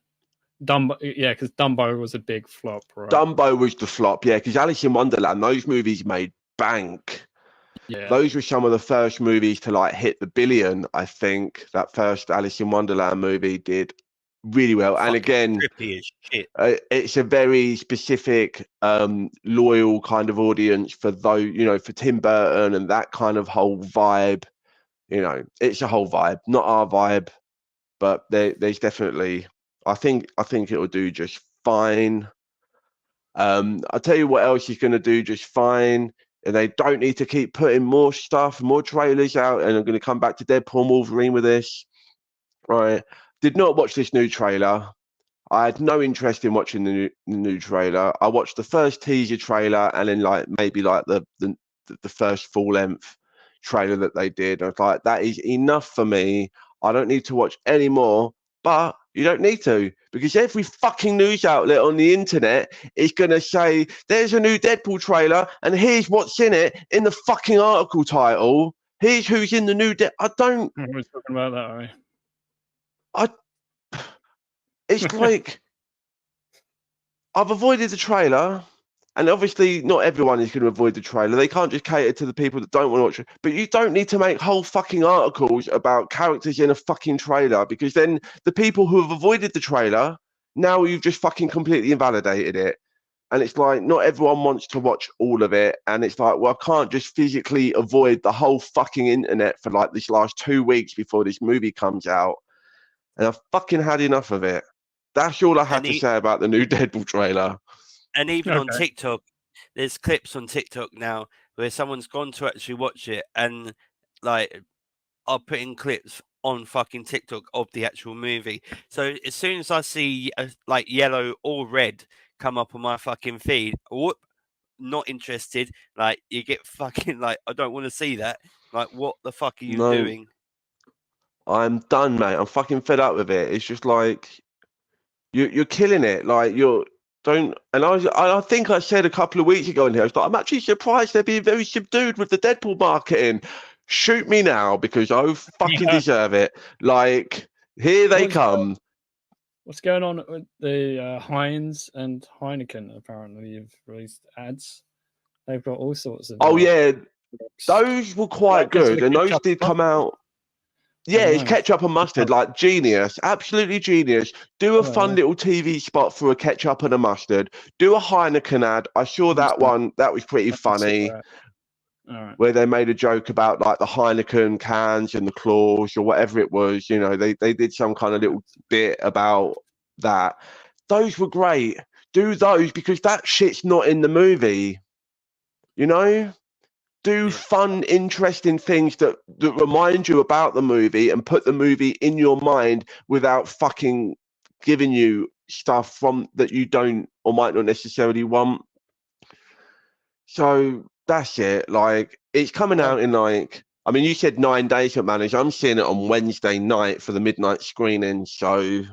Dumbo, yeah, because Dumbo was a big flop, right? Dumbo was the flop, yeah, because Alice in Wonderland, those movies made bank. Yeah. Those were some of the first movies to like hit the billion, I think. That first Alice in Wonderland movie did really well. And again, trippy as shit. It's a very specific, loyal kind of audience for those, you know, for Tim Burton and that kind of whole vibe. You know, it's a whole vibe, not our vibe, but there's definitely. I think it will do just fine. I'll tell you what else is going to do just fine. And they don't need to keep putting more stuff, more trailers out. And I'm going to come back to Deadpool and Wolverine with this. Right. Did not watch this new trailer. I had no interest in watching the new trailer. I watched the first teaser trailer and then maybe the first full length trailer that they did. I was like, that is enough for me. I don't need to watch any more. But you don't need to, because every fucking news outlet on the internet is going to say there's a new Deadpool trailer and here's what's in it in the fucking article title. Here's who's in the new I don't. We're talking about that, are we? It's like I've avoided the trailer, and obviously not everyone is going to avoid the trailer. They can't just cater to the people that don't want to watch it. But you don't need to make whole fucking articles about characters in a fucking trailer, because then the people who have avoided the trailer, now you've just fucking completely invalidated it. And it's like, not everyone wants to watch all of it. And it's like, well, I can't just physically avoid the whole fucking internet for like this last 2 weeks before this movie comes out. And I've fucking had enough of it. That's all I have to say about the new Deadpool trailer. And even on TikTok, there's clips on TikTok now where someone's gone to actually watch it and like are putting clips on fucking TikTok of the actual movie. So as soon as I see like yellow or red come up on my fucking feed, whoop, not interested. Like you get fucking like, I don't want to see that. Like, what the fuck are you doing? I'm done, mate. I'm fucking fed up with it. It's just like you're killing it. Like and I think I said a couple of weeks ago in here, I was like, I'm actually surprised they're being very subdued with the Deadpool marketing. Shoot me now, because I fucking deserve it. Like, here they come. What's going on with the Heinz and Heineken? Apparently, you've released ads. They've got all sorts of. Oh yeah, those were quite good, and those did come out. Yeah, it's ketchup and mustard, like genius, absolutely genius. Do a fun little TV spot for a ketchup and a mustard. Do a Heineken ad. I saw that one. That was pretty funny. All right. where they made a joke about like the Heineken cans and the claws or whatever it was. You know, they did some kind of little bit about that. Those were great. Do those, because that shit's not in the movie. You know, do fun, interesting things that remind you about the movie and put the movie in your mind without fucking giving you stuff from that you don't or might not necessarily want. So that's it. Like, it's coming out in like, I mean, you said 9 days to manage. I'm seeing it on Wednesday night for the midnight screening. So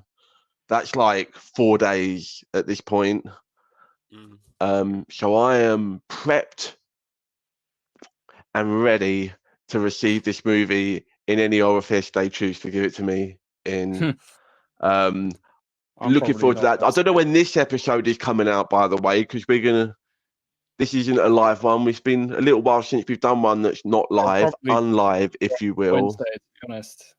that's like 4 days at this point. So I am prepped and ready to receive this movie in any orifice they choose to give it to me in. Looking forward to that. I don't know when this episode is coming out, by the way, because this isn't a live one. It's been a little while since we've done one that's not live, unlive, if you will. Wednesday, to be honest.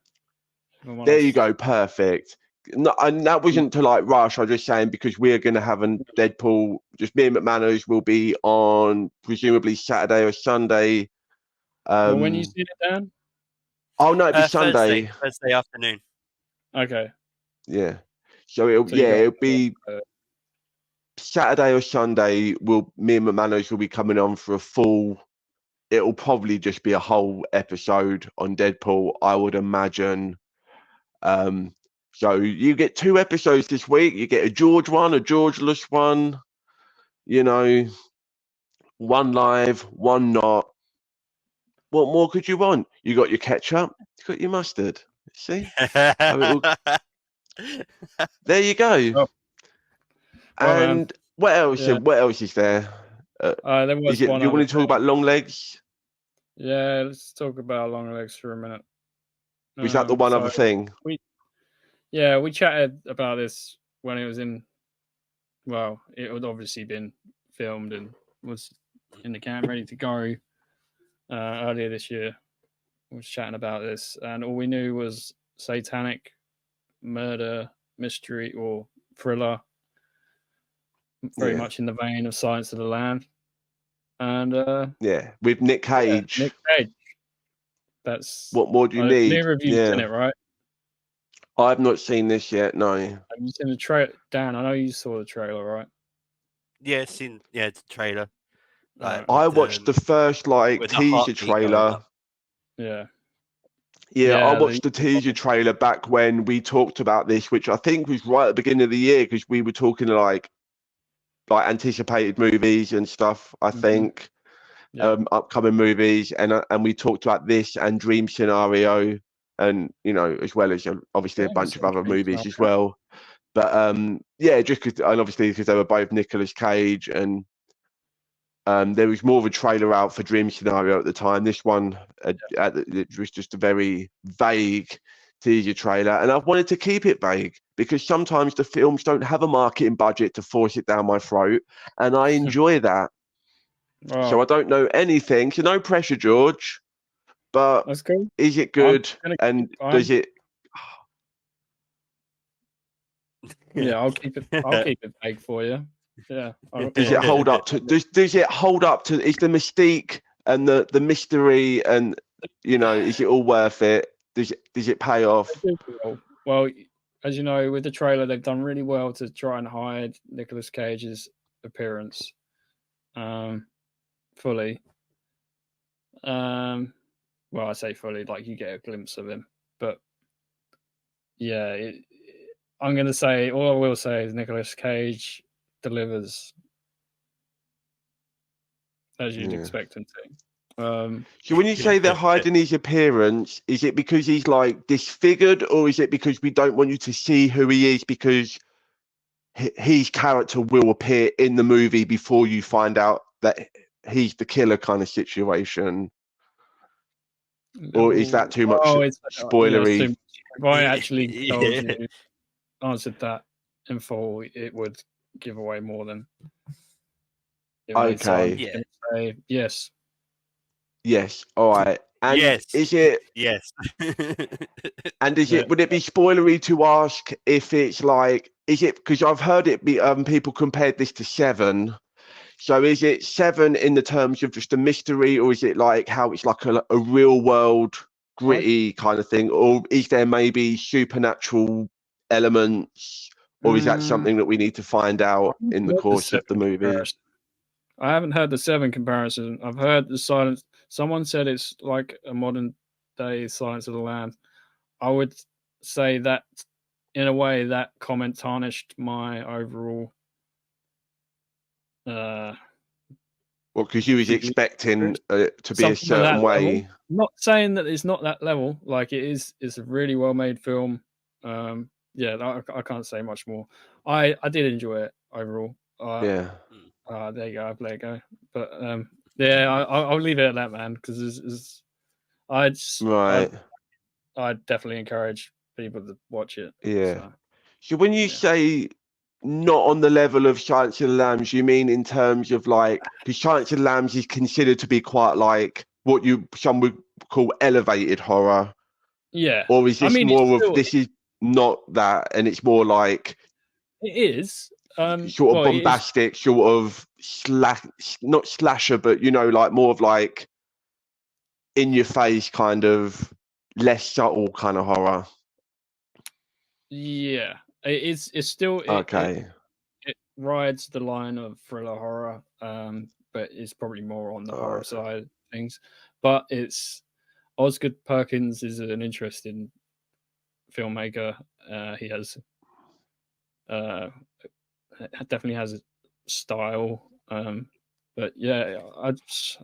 There you go, perfect. No, and that wasn't to like rush. I'm just saying because we're going to have a Deadpool. Just me and McManus will be on presumably Saturday or Sunday. Well, when you see it, Dan? Oh no, it'll be Sunday. Thursday afternoon. Okay. Yeah. So it'll be Saturday or Sunday. Me and McManus will be coming on for a full. It'll probably just be a whole episode on Deadpool, I would imagine. So you get 2 episodes this week. You get a George one, a Georgeless one. You know, 1 live, 1 not. What more could you want? You got your ketchup, you got your mustard. See? There you go. Oh. And what else? Yeah. What else is there? There was one. You want to talk about long legs? Yeah, let's talk about long legs for a minute. Was that the one other thing? We chatted about this when it was in. Well, it had obviously been filmed and was in the can, ready to go earlier this year. We was chatting about this, and all we knew was satanic murder, mystery, or thriller, very much in the vein of Silence of the Lambs. And with Nick Cage. Nick Cage. That's what more do you need? New reviews in it, right? I've not seen this yet. No. Have you seen the trailer, Dan? I know you saw the trailer, right? Yeah, seen the trailer. Like, I watched the first teaser trailer. Yeah, I watched the teaser trailer back when we talked about this, which I think was right at the beginning of the year because we were talking like anticipated movies and stuff. I think upcoming movies, and we talked about this and Dream Scenario, and as well as obviously a bunch of other movies as well. But just because they were both Nicolas Cage, and there was more of a trailer out for Dream Scenario at the time. This one it was just a very vague teaser trailer, and I wanted to keep it vague because sometimes the films don't have a marketing budget to force it down my throat, and I enjoy that. So I don't know anything, so no pressure, George. But that's cool. Is it good? And does it? Yeah, I'll keep it vague for you. Yeah. Does it hold up to? Does it hold up to? Is the mystique and the mystery and is it all worth it? Does it pay off? Well, as you know, with the trailer, they've done really well to try and hide Nicolas Cage's appearance fully. Well, I say fully, like you get a glimpse of him, but yeah, I'm going to say, all I will say is Nicolas Cage delivers as you'd expect him to. So when you say they're hiding his appearance, is it because he's like disfigured, or is it because we don't want you to see who he is because his character will appear in the movie before you find out that he's the killer kind of situation? Or is that too much spoilery? If I actually told you, answered that in full, it would give away more than. Okay. Yes. Yes. All right. And is it? Yes. And is it? Would it be spoilery to ask if it's like? Is it because I've heard it be? People compared this to Seven. So is it 7 in the terms of just a mystery, or is it like how it's like a real world gritty kind of thing, or is there maybe supernatural elements, or is that something that we need to find out in the course of the movie? I haven't heard the 7 comparison. I've heard the Silence. Someone said it's like a modern day Silence of the Lambs. I would say that, in a way, that comment tarnished my overall. Well, because you was expecting to be a certain way. Level. I'm not saying that it's not that level. Like it is. It's a really well made film. Yeah, I can't say much more. I did enjoy it overall. Yeah. There you go. I've let it go. But yeah, I'll leave it at that, man. Because I definitely encourage people to watch it. Yeah. So when you say not on the level of Silence of the Lambs, you mean in terms of like, because Silence of the Lambs is considered to be quite like what some would call elevated horror. Yeah. Or is this this is not that, and it's more like it is sort of bombastic, sort of not slasher, but like more of like in your face kind of less subtle kind of horror. Yeah, it's still okay. It rides the line of thriller horror, but it's probably more on the horror side of things. But Osgood Perkins is an interesting filmmaker. He has definitely has a style. But yeah, I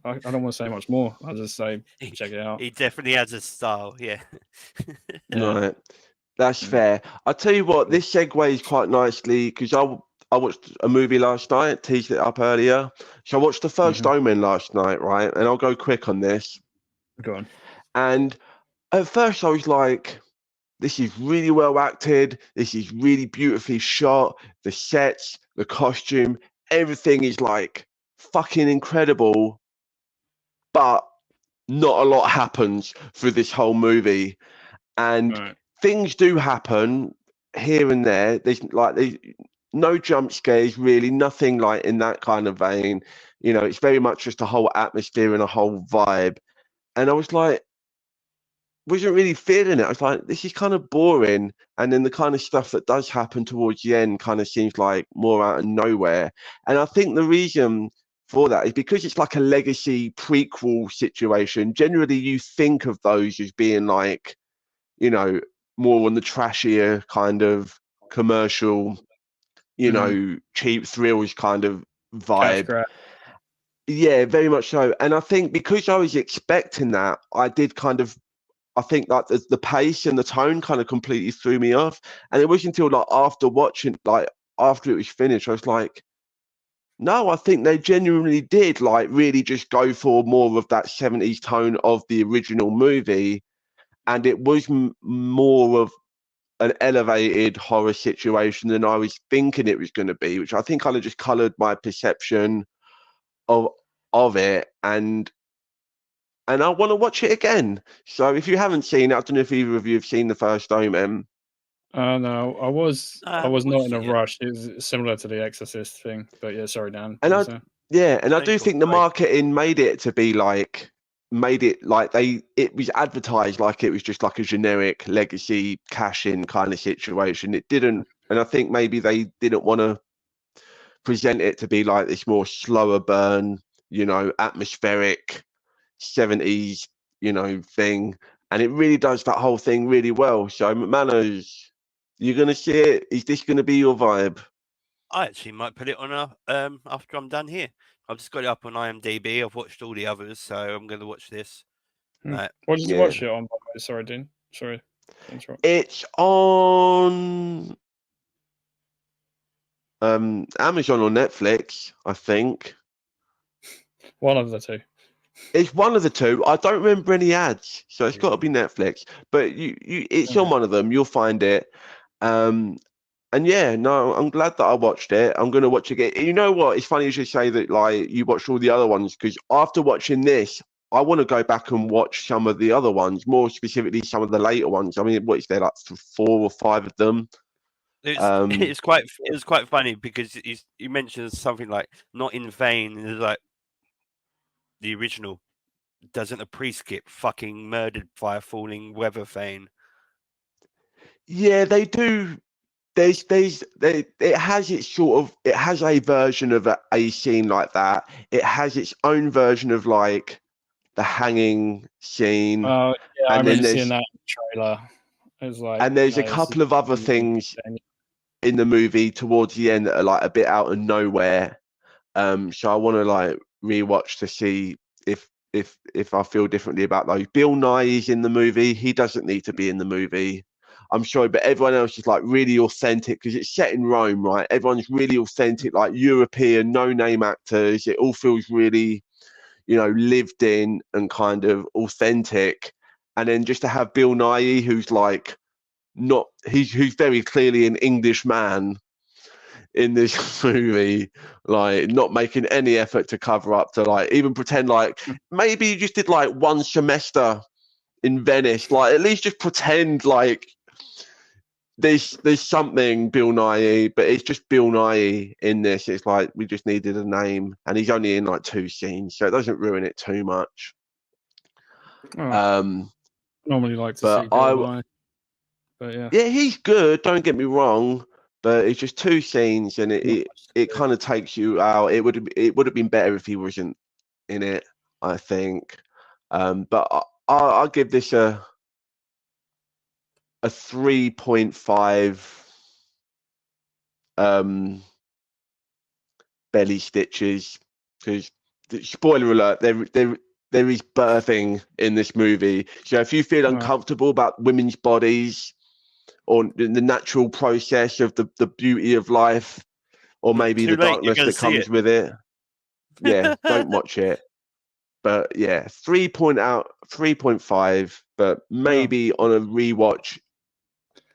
don't want to say much more. I'll just say check it out. He definitely has a style, yeah. Right, that's fair. I'll tell you what, this segues quite nicely because I watched a movie last night, teased it up earlier. So I watched the first Omen last night, right? And I'll go quick on this. Go on. And at first I was like, this is really well acted. This is really beautifully shot. The sets, the costume, everything is like fucking incredible. But not a lot happens through this whole movie. And things do happen here and there. There's no jump scares, really, nothing like in that kind of vein. It's very much just a whole atmosphere and a whole vibe. And I was like, wasn't really feeling it. I was like, this is kind of boring. And then the kind of stuff that does happen towards the end kind of seems like more out of nowhere. And I think the reason for that is because it's like a legacy prequel situation. Generally, you think of those as being like, more on the trashier kind of commercial, cheap thrills kind of vibe. Yeah, very much so. And I think because I was expecting that, I think like the pace and the tone kind of completely threw me off. And it wasn't until like after watching, like after it was finished, I was like, no, I think they genuinely did like really just go for more of that 70s tone of the original movie. And it was more of an elevated horror situation than I was thinking it was going to be, which I think kind of just coloured my perception of it. And I want to watch it again. So if you haven't seen it, I don't know if either of you have seen the first Omen. No, I was not in a rush. It was similar to the Exorcist thing, but yeah, sorry, Dan. And I do think the marketing made it like it was advertised like it was just like a generic legacy cash-in kind of situation. It didn't, and I think maybe they didn't want to present it to be like this more slower burn, atmospheric 70s, thing. And it really does that whole thing really well. So McManus, you're gonna see it. Is this gonna be your vibe? I actually might put it on after I'm done here. I've just got it up on IMDb. I've watched all the others, so I'm going to watch this. What did you watch it on? Sorry, Dean. Sorry. It's on Amazon or Netflix, I think. One of the two. It's one of the two. I don't remember any ads, so it's got to be Netflix. But it's on one of them. You'll find it. And yeah, no, I'm glad that I watched it. I'm going to watch it again. You know what? It's funny as you say that, like, you watched all the other ones, because after watching this, I want to go back and watch some of the other ones, more specifically some of the later ones. I mean, what is there, like 4 or 5 of them? It's quite it was quite funny because you mentioned something like not in vain. And it's like the original doesn't a priest get fucking murdered by a falling weather vane? Yeah, they do. It has its sort of, it has a version of a scene like that. It has its own version of like the hanging scene, Oh yeah, I and then remember seeing that in the trailer. It was like, and there's a this is couple of other things in the movie towards the end that are like a bit out of nowhere. So I want to like rewatch to see if I feel differently about those. Bill Nye is in the movie. He doesn't need to be in the movie. I'm sorry, but everyone else is like really authentic because it's set in Rome, right? Everyone's really authentic, like European, no-name actors. It all feels really, lived in and kind of authentic. And then just to have Bill Nye, who's like who's very clearly an English man in this movie, like not making any effort to cover up, to like even pretend like maybe you just did like one semester in Venice, like at least just pretend like there's something Bill Nye, but it's just Bill Nye in this. It's like we just needed a name, and he's only in like 2 scenes, so it doesn't ruin it too much. Normally like to see But Bill Nye, but yeah, he's good. Don't get me wrong, but it's just 2 scenes, and it kind of takes you out. It would have been better if he wasn't in it, I think. But I'll give this a 3.5 belly stitches, because spoiler alert, there is birthing in this movie. So if you feel uncomfortable about women's bodies or the natural process of the beauty of life, or maybe the darkness that comes with it, yeah, don't watch it. But yeah, 3.5, but maybe on a rewatch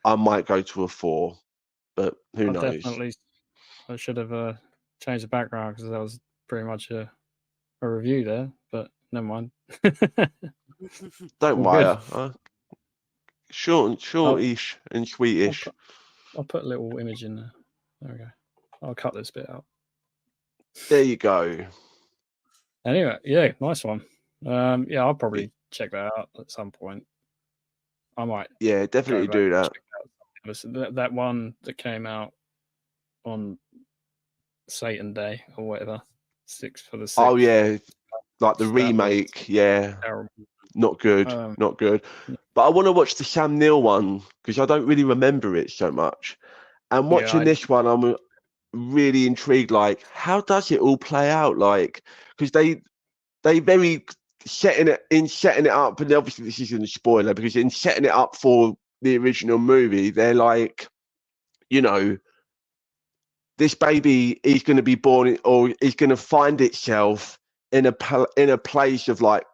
I might go to a 4, but who knows? Definitely, I should have changed the background because that was pretty much a review there, but never mind. Don't worry. Shortish and sweetish. I'll put a little image in there. There we go. I'll cut this bit out. There you go. Anyway, yeah, nice one. Yeah, I'll probably check that out at some point. I might. Yeah, definitely do that. That one that came out on Satan Day or whatever, 6 for the 6th. Oh yeah, like the remake. Yeah, terrible. Not good. Not good. But I want to watch the Sam Neill one because I don't really remember it so much. And watching this one, I'm really intrigued. Like, how does it all play out? Like, because they very setting it up, and obviously this isn't a spoiler because in setting it up for the original movie, they're like, this baby is going to be born, or is going to find itself in a place of like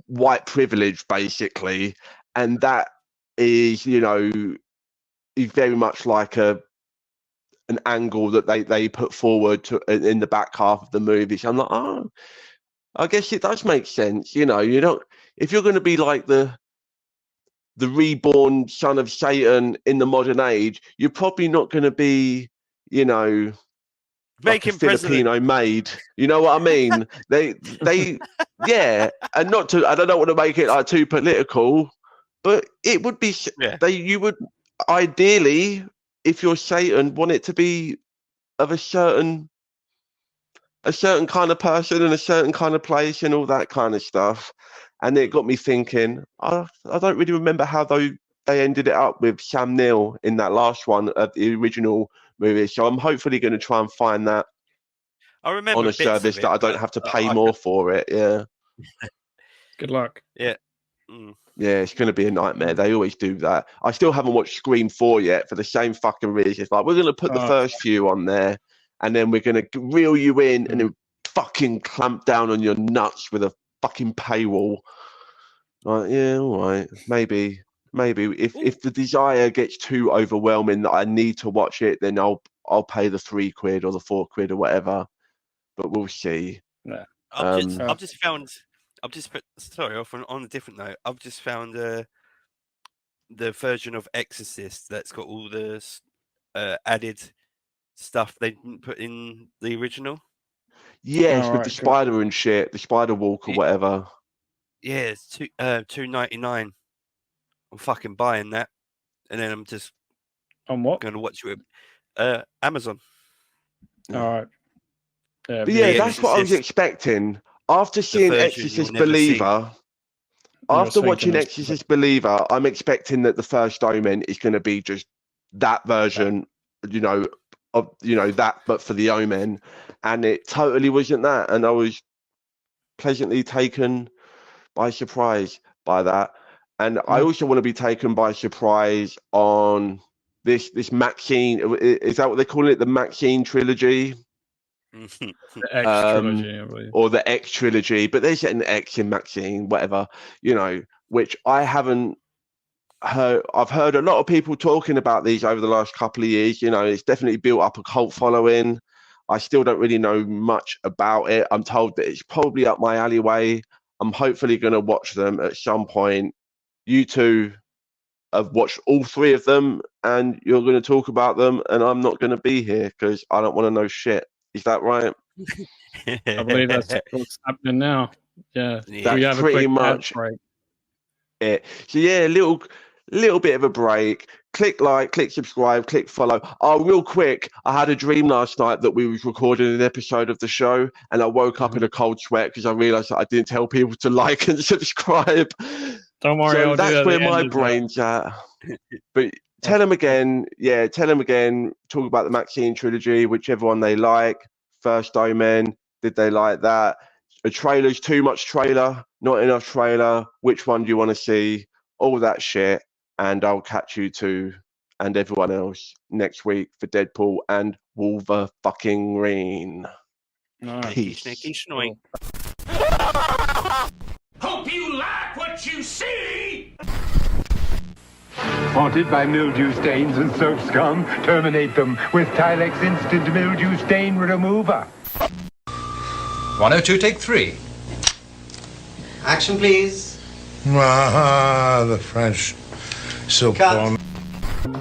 white privilege, basically, and that is is very much like an angle that they put forward in the back half of the movie. So I'm like, oh, I guess it does make sense. You don't, if you're going to be like the reborn son of Satan in the modern age, you're probably not going to be, like a Filipino maid. You know what I mean? They yeah, and not to, I don't want to make it like too political, but it would be you would ideally, if you're Satan, want it to be of a certain kind of person and a certain kind of place and all that kind of stuff. And it got me thinking, I don't really remember how they ended it up with Sam Neill in that last one of the original movie. So I'm hopefully going to try and find that on a service that I don't have to pay more for it. Yeah. Good luck. Yeah. Yeah, it's going to be a nightmare. They always do that. I still haven't watched Scream 4 yet for the same fucking reason. It's like, we're going to put the first few on there, and then we're going to reel you in and then fucking clamp down on your nuts with a fucking paywall. Like, yeah, all right. Maybe if the desire gets too overwhelming that I need to watch it, then I'll pay the £3 or the £4 or whatever. But we'll see. Yeah. I've just found. Sorry, on a different note, I've just found the version of Exorcist that's got all the added stuff they didn't put in the original. Yes, with Alright, the cool. spider and shit, the spider walk or whatever. Yeah, it's $2.99. I'm fucking buying that, and then I'm just On what? going to watch it with Amazon. All right. Yeah, But yeah, The that's what I was Exorcist, expecting. After seeing version you'll Exorcist never see. Believer, You're after watching thinking of- Exorcist Believer, I'm expecting that the first Omen is going to be just that version, of that, but for the Omen, and it totally wasn't that, and I was pleasantly taken by surprise by that, and I also want to be taken by surprise on this Maxine. Is that what they're calling it? The Maxine trilogy? the X trilogy, I believe. Or the X trilogy, but there's an X in Maxine, whatever, which I haven't heard. I've heard a lot of people talking about these over the last couple of years. It's definitely built up a cult following. I still don't really know much about it. I'm told that it's probably up my alleyway. I'm hopefully going to watch them at some point. You two have watched all three of them, and you're going to talk about them, and I'm not going to be here because I don't want to know shit. Is that right? I believe that's what's happening now. Yeah. Yeah. We That's have a pretty quick much ad break. it. So yeah, little bit of a break. Click like, click subscribe, click follow. Oh, real quick, I had a dream last night that we was recording an episode of the show, and I woke up in a cold sweat because I realised that I didn't tell people to like and subscribe. Don't worry, So I'll do that's that where at the my end as well. brain's at. But tell them again, talk about the Maxine trilogy, whichever one they like. First Omen, did they like that? A trailer's too much trailer, not enough trailer. Which one do you want to see? All that shit. And I'll catch you two and everyone else next week for Deadpool and Wolverine. All right. Peace. Sneaky, snoink. Hope you like what you see! Haunted by mildew stains and soap scum? Terminate them with Tilex Instant Mildew Stain Remover. 102, take 3. Action, please. Ah, the French silk Cut. Who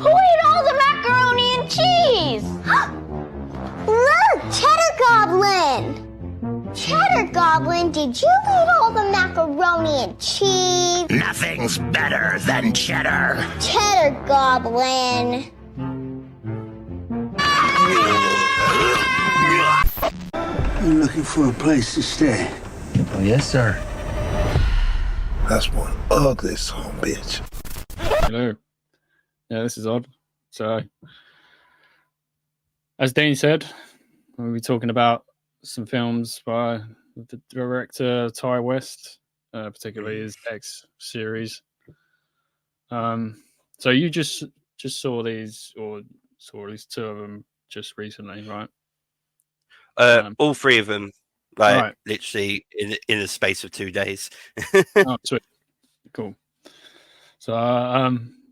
ate all the macaroni and cheese? Look, Cheddar Goblin! Cheddar Goblin, did you eat all the macaroni and cheese? Nothing's better than cheddar. Cheddar Goblin. You're looking for a place to stay. Oh, yes, sir. That's one ugly son of a bitch. Hello. Yeah, this is odd. So, as Dane said, we'll be talking about some films by the director Ty West, particularly his X series. So you just saw these, or saw at least two of them just recently, right? All three of them, like Right. literally in a space of 2 days. Oh, sweet. Cool. So,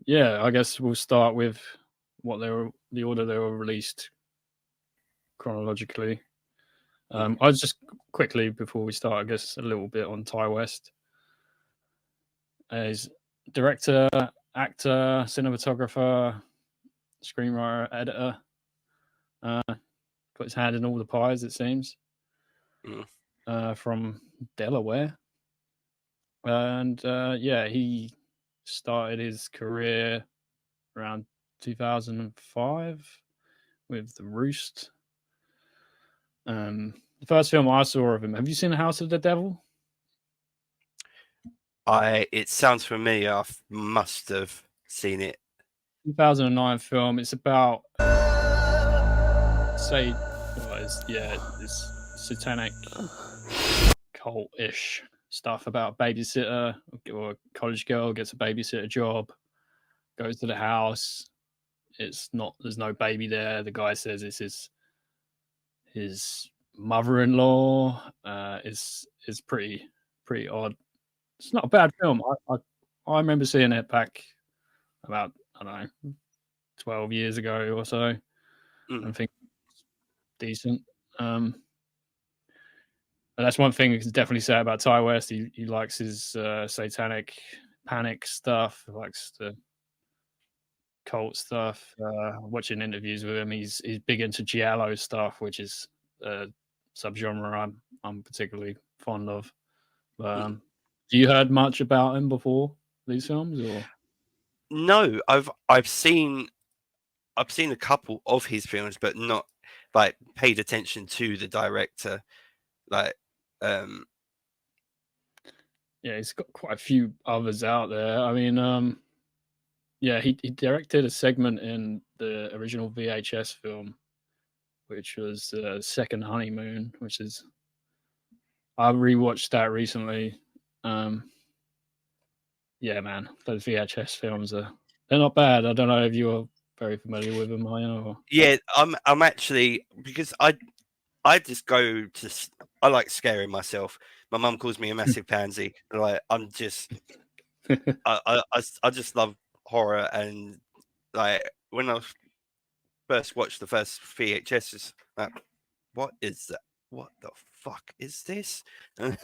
yeah, I guess we'll start with the order they were released chronologically. I was just quickly before we start, I guess a little bit on Ty West. He's director, actor, cinematographer, screenwriter, editor. Got his hand in all the pies, it seems. From Delaware. And yeah, he started his career around 2005 with The Roost. The first film I saw of him, have you seen The House of the Devil? It sounds familiar. I must have seen it. 2009 film. It's about it's satanic cult-ish stuff about a babysitter or a college girl gets a babysitter job, goes to the house. There's no baby there. The guy says it's his mother-in-law. It's pretty odd. It's not a bad film. I remember seeing it back about, I don't know, 12 years ago or so. I think it's decent. And that's one thing you can definitely say about Ty West. He likes his satanic panic stuff. He likes to cult stuff. Watching interviews with him, he's big into giallo stuff, which is a subgenre I'm particularly fond of. Have you heard much about him before these films, or? No, I've seen a couple of his films, but not like paid attention to the director. Like, yeah, he's got quite a few others out there. I mean, yeah, he directed a segment in the original VHS film, which was Second Honeymoon, which is I rewatched that recently. Yeah, man, those VHS films they're not bad. I don't know if you're very familiar with them, or... Yeah, I'm actually, because I just go to, I like scaring myself. My mum calls me a massive pansy. Like, I'm just I just love horror, and like when I first watched the first VHS, it's like, what is that? What the fuck is this? And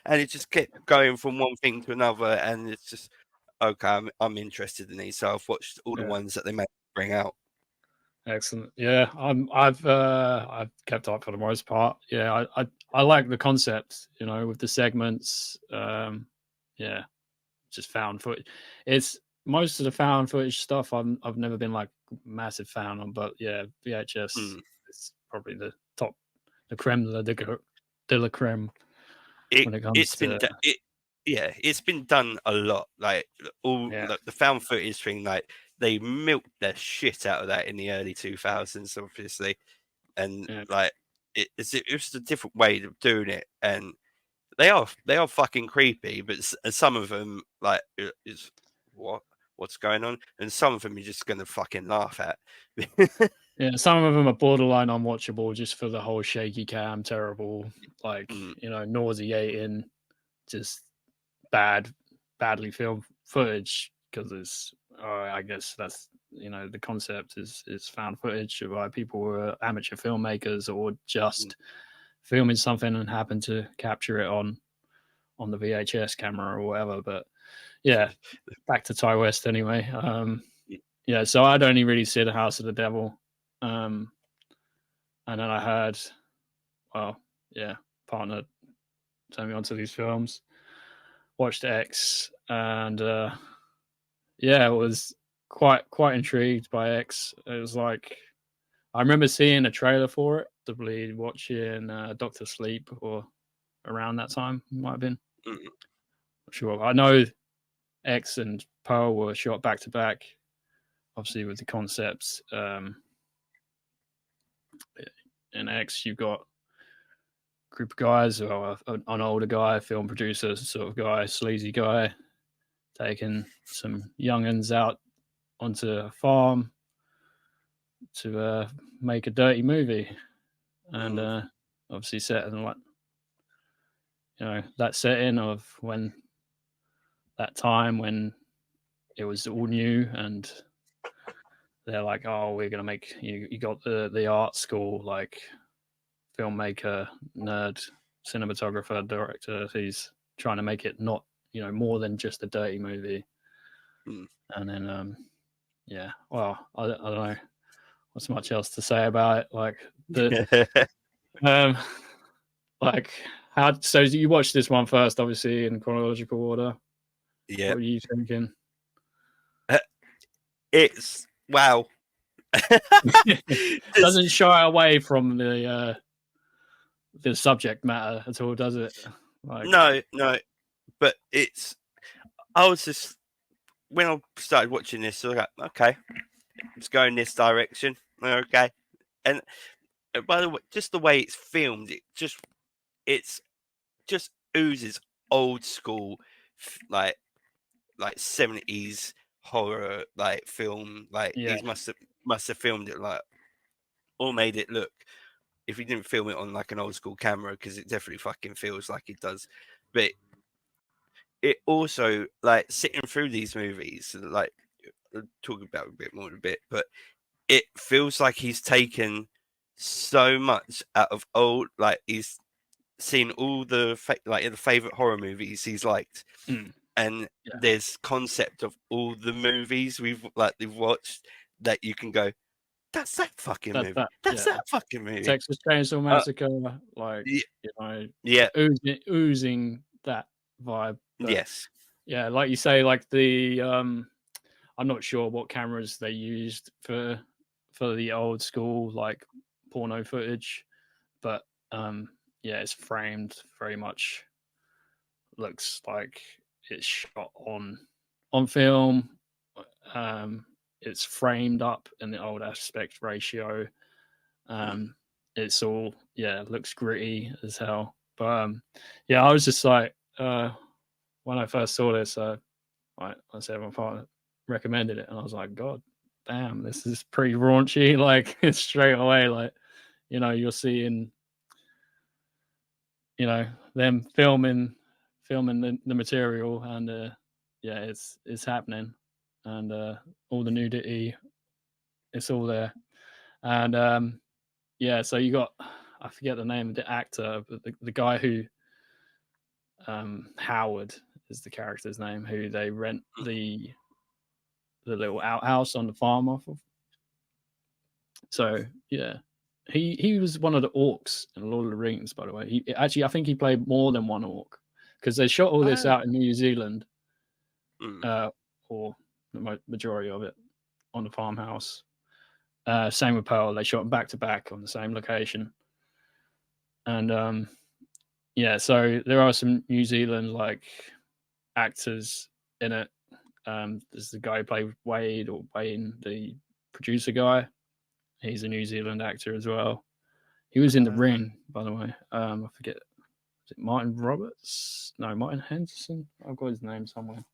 it just kept going from one thing to another, and it's just okay. I'm interested in these, so I've watched all the ones that they may bring out. Excellent. Yeah, I've kept up for the most part. Yeah, I like the concept, with the segments. Yeah, just found footage. It's most of the found footage stuff I've never been like massive fan of, but yeah, VHS is probably the top, the creme de la creme when it comes to. It's been done a lot. Like the found footage thing, like they milked the shit out of that in the early 2000s, obviously, and like it's just a different way of doing it, and they are fucking creepy, but some of them like is what's going on, and some of them you're just gonna fucking laugh at. Yeah, some of them are borderline unwatchable just for the whole shaky cam, terrible, like nauseating, just badly filmed footage, because it's I guess that's the concept is found footage by people who are amateur filmmakers or just filming something and happen to capture it on the VHS camera or whatever. But yeah, back to Ty West anyway. Yeah, so I'd only really see The House of the Devil, and then I heard, partner turned me onto these films. Watched X, and I was quite intrigued by X. It was like, I remember seeing a trailer for it, probably watching Doctor Sleep, or around that time, might have been. Not sure. I know X and Pearl were shot back to back, obviously with the concepts. In X, you've got a group of guys, or an older guy, film producer sort of guy, sleazy guy, taking some young'uns out onto a farm to make a dirty movie, and obviously set in like that setting of when that time when it was all new, and they're like, oh, we're gonna make you got the art school, like filmmaker, nerd, cinematographer, director. He's trying to make it not more than just a dirty movie. And then well, I don't know what's much else to say about it, like like how. So you watched this one first, obviously in chronological order. Yeah, what were you thinking? It's wow. Doesn't shy away from the subject matter at all, does it? Like, no, but it's. I was just, when I started watching this, I was like, okay, it's going this direction. Okay, and by the way, just the way it's filmed, it's just oozes old school, like 70s horror like film. Like these must have filmed it like, or made it look, if he didn't film it on like an old school camera, because it definitely fucking feels like it does. But it also, like, sitting through these movies, like talking about it a bit more in a bit, but it feels like he's taken so much out of old, like he's seen all the the favorite horror movies he's liked, and Yeah. there's concept of all the movies we've watched that you can go, that's that fucking movie. That's that fucking movie. Texas Chainsaw Massacre, like yeah. you know, Yeah. oozing that vibe. But, Yes. yeah, like you say, like the I'm not sure what cameras they used for the old school like porno footage, but yeah, it's framed very much. Looks like it's shot on film. It's framed up in the old aspect ratio. It's all looks gritty as hell. But yeah, I was just like when I first saw this, I said my partner recommended it, and I was like, God damn, this is pretty raunchy. Like it's straight away, like you're seeing them filming the material, and it's happening, and all the nudity, it's all there, and so you got, I forget the name of the actor, but the guy who Howard is the character's name, who they rent the little outhouse on the farm off of. So yeah, he was one of the orcs in Lord of the Rings, by the way. I think he played more than one orc, because they shot all this out in New Zealand, or the majority of it on the farmhouse. Same with Pearl, they shot back to back on the same location, and so there are some New Zealand like actors in it. There's the guy who played Wade, or Wayne, the producer guy. He's a New Zealand actor as well. He was in The Ring, by the way. I forget. Is it Martin Roberts? No, Martin Henderson. I've got his name somewhere.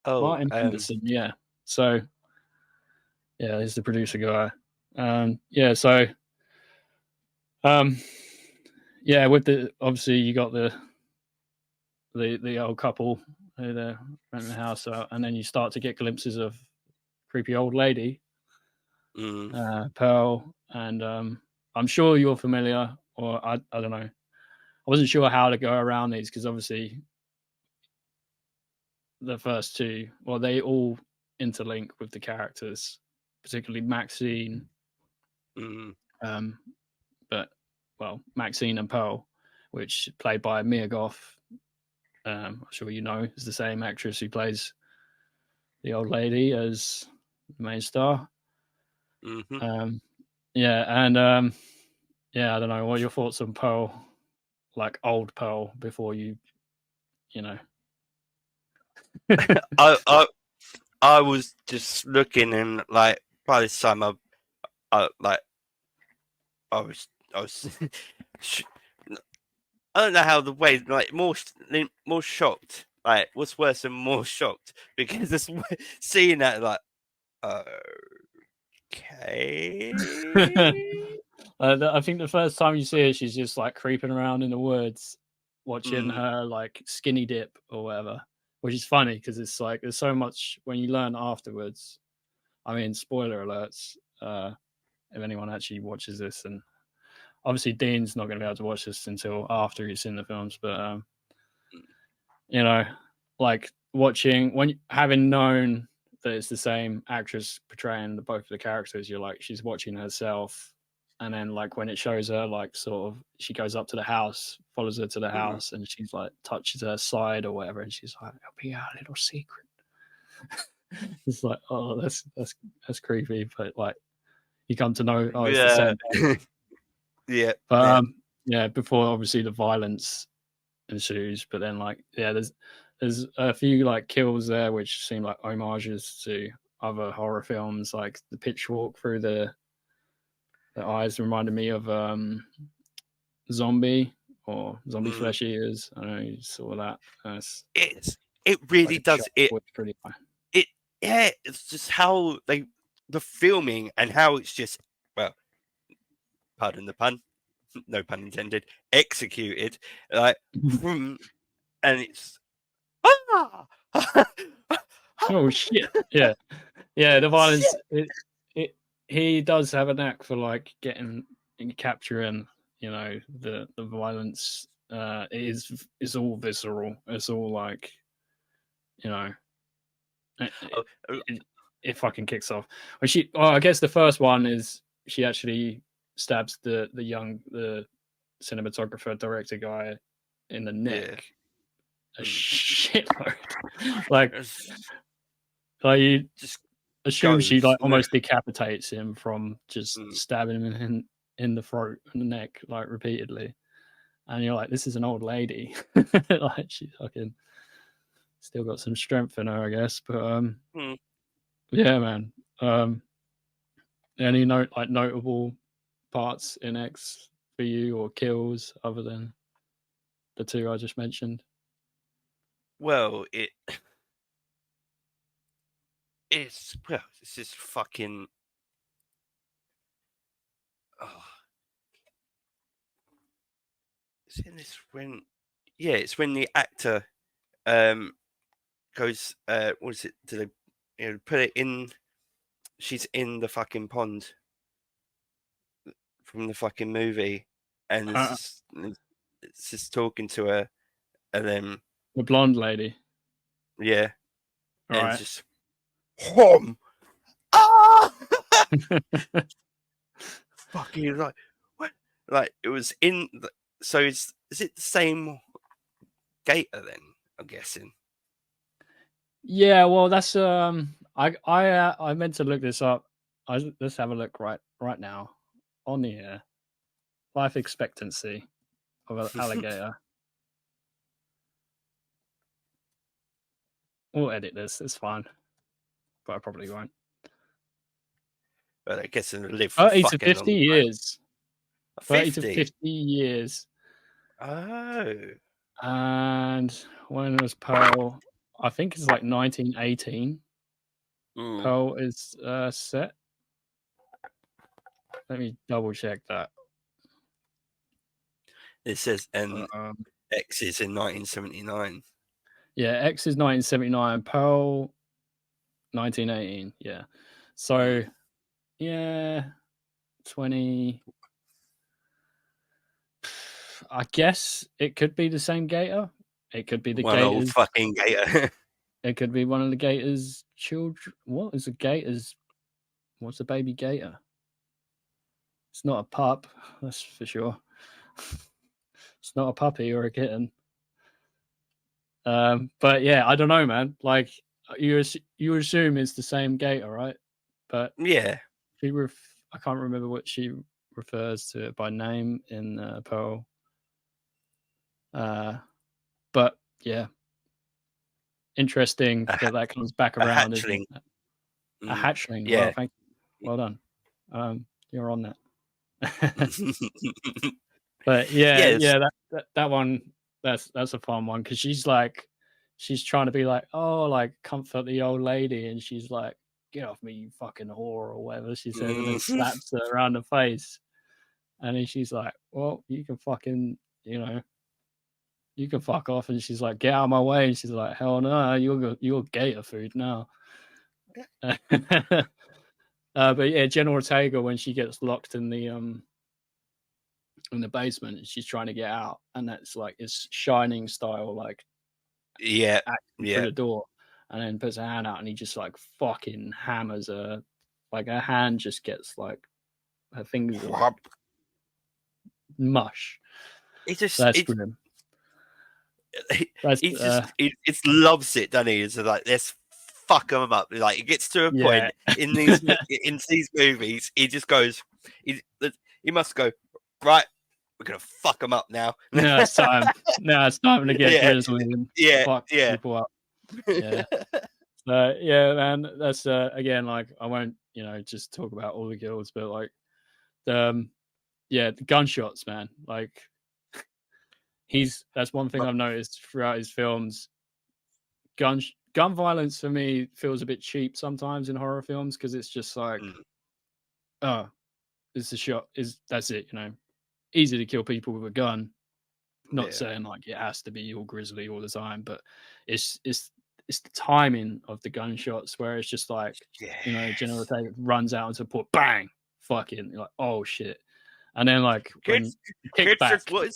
Oh, Martin Henderson. Yeah. So, yeah, he's the producer guy. So, with the, obviously you got the old couple who they're renting the house out, and then you start to get glimpses of creepy old lady, Pearl, and I'm sure you're familiar, or I don't know. I wasn't sure how to go around these, because obviously the first two, well, they all interlink with the characters, particularly Maxine. But Maxine and Pearl, which played by Mia Goth, I'm sure you know, is the same actress who plays the old lady as the main star. I don't know, what are your thoughts on Pearl, like old Pearl, before you know? I was just looking, and like by this time I was I don't know how the way, like more shocked. Like what's worse than more shocked, because this seeing that, like, okay. I think the first time you see her, she's just like creeping around in the woods, watching her like skinny dip or whatever, which is funny because it's like there's so much when you learn afterwards. I mean, spoiler alerts, if anyone actually watches this, and obviously Dean's not going to be able to watch this until after he's seen the films, but like watching, having known that it's the same actress portraying both of the characters, you're like, she's watching herself. And then like when it shows her, like sort of, she goes up to the house, follows her to the house, and she's like touches her side or whatever, and she's like, "It'll be our little secret." It's like, oh, that's creepy, but like you come to know, oh, it's the same. Yeah. But before obviously the violence ensues, but then like there's a few like kills there which seem like homages to other horror films, like the pitchfork through the eyes reminded me of Zombie or Zombie Flesh Eaters. I don't know, you saw that. It really like does it. Pretty high. It's just how the filming and how it's just, well, pardon the pun, no pun intended, executed, like, and it's oh shit, yeah, the violence. He does have a knack for like capturing, the violence it's all visceral. It's all like, you know, it fucking kicks off. I guess the first one is she actually stabs the cinematographer director guy in the neck. A shitload. like you just assume she goes, like almost decapitates him from just stabbing him in the throat and the neck like repeatedly, and you're like, this is an old lady. Like she's fucking still got some strength in her, I guess. But yeah, man. Any notable parts in X for you, or kills other than the two I just mentioned? Well, it's just fucking. Oh. Is it in this when? Yeah, it's when the actor goes. What is it? Do they put it in? She's in the fucking pond from the fucking movie, and it's just talking to her, and then the blonde lady. Yeah, all and right. It's just home. Ah! Fucking like what? Like it was in. So is it the same gator then? I'm guessing. Yeah, well, that's I meant to look this up. Let's have a look right now on the air. Life expectancy of an alligator. We'll edit this. It's fine, but I probably won't. But I guess it'll live for 30 to fucking 50 long years. 30 50? to 50 years. Oh. And when was Pearl? I think it's like 1918. Pearl is set. Let me double check that. It says X is in 1979. Yeah, X is 1979. Pearl 1918. Yeah. So yeah, 20. I guess it could be the same gator. It could be the One gator's old fucking gator. It could be one of the gator's children. What is a gator's? What's a baby gator? It's not a pup, that's for sure. It's not a puppy or a kitten. But yeah, I don't know, man. Like you assume it's the same gator, right? But yeah, I can't remember what she refers to it by name in Pearl. But yeah, interesting that comes back around. Hatchling. A hatchling. Yeah. Wow, thank you. Well done. You're on that. But yeah, that one, that's a fun one, because she's trying to be like, oh, like comfort the old lady, and she's like, get off me, you fucking whore, or whatever she says, and then slaps her around the face, and then she's like, well, you can fucking, you can fuck off, and she's like, get out of my way, and she's like, hell no, you're gator food now. But yeah, Jenna Ortega, when she gets locked in the basement and she's trying to get out, and that's like it's Shining style, like through the door, and then puts her hand out, and he just like fucking hammers her. Like her hand just gets like her fingers are like mush. That's grim. He just loves it, doesn't he? It's like, let's fuck him up. Like it gets to a point in these movies, he just goes, he must go, right, we're gonna fuck him up now. No, it's time. No, it's time to get grizzly and fuck people up. Yeah. Yeah, man. That's again, like I won't, just talk about all the kills, but like the gunshots, man. Like that's one thing I've noticed throughout his films. Gun violence for me feels a bit cheap sometimes in horror films, because it's just like, oh, it's a shot, that's it, easy to kill people with a gun. Not saying like it has to be all grisly all the time, but it's the timing of the gunshots where it's just like, Jenna Ortega runs out into port, bang, fucking, like, oh shit, and then like kids, kick back. What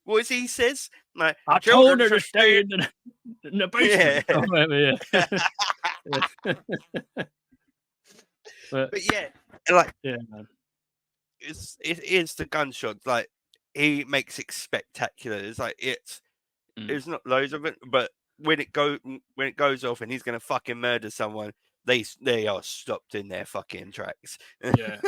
what is he says? Like, I children told her to should stay in the basement. Yeah. Or whatever, yeah. But But yeah, like yeah, man. it is the gunshots. Like he makes it spectacular. It's like it's not loads of it, but when it goes off and he's gonna fucking murder someone, they are stopped in their fucking tracks. Yeah,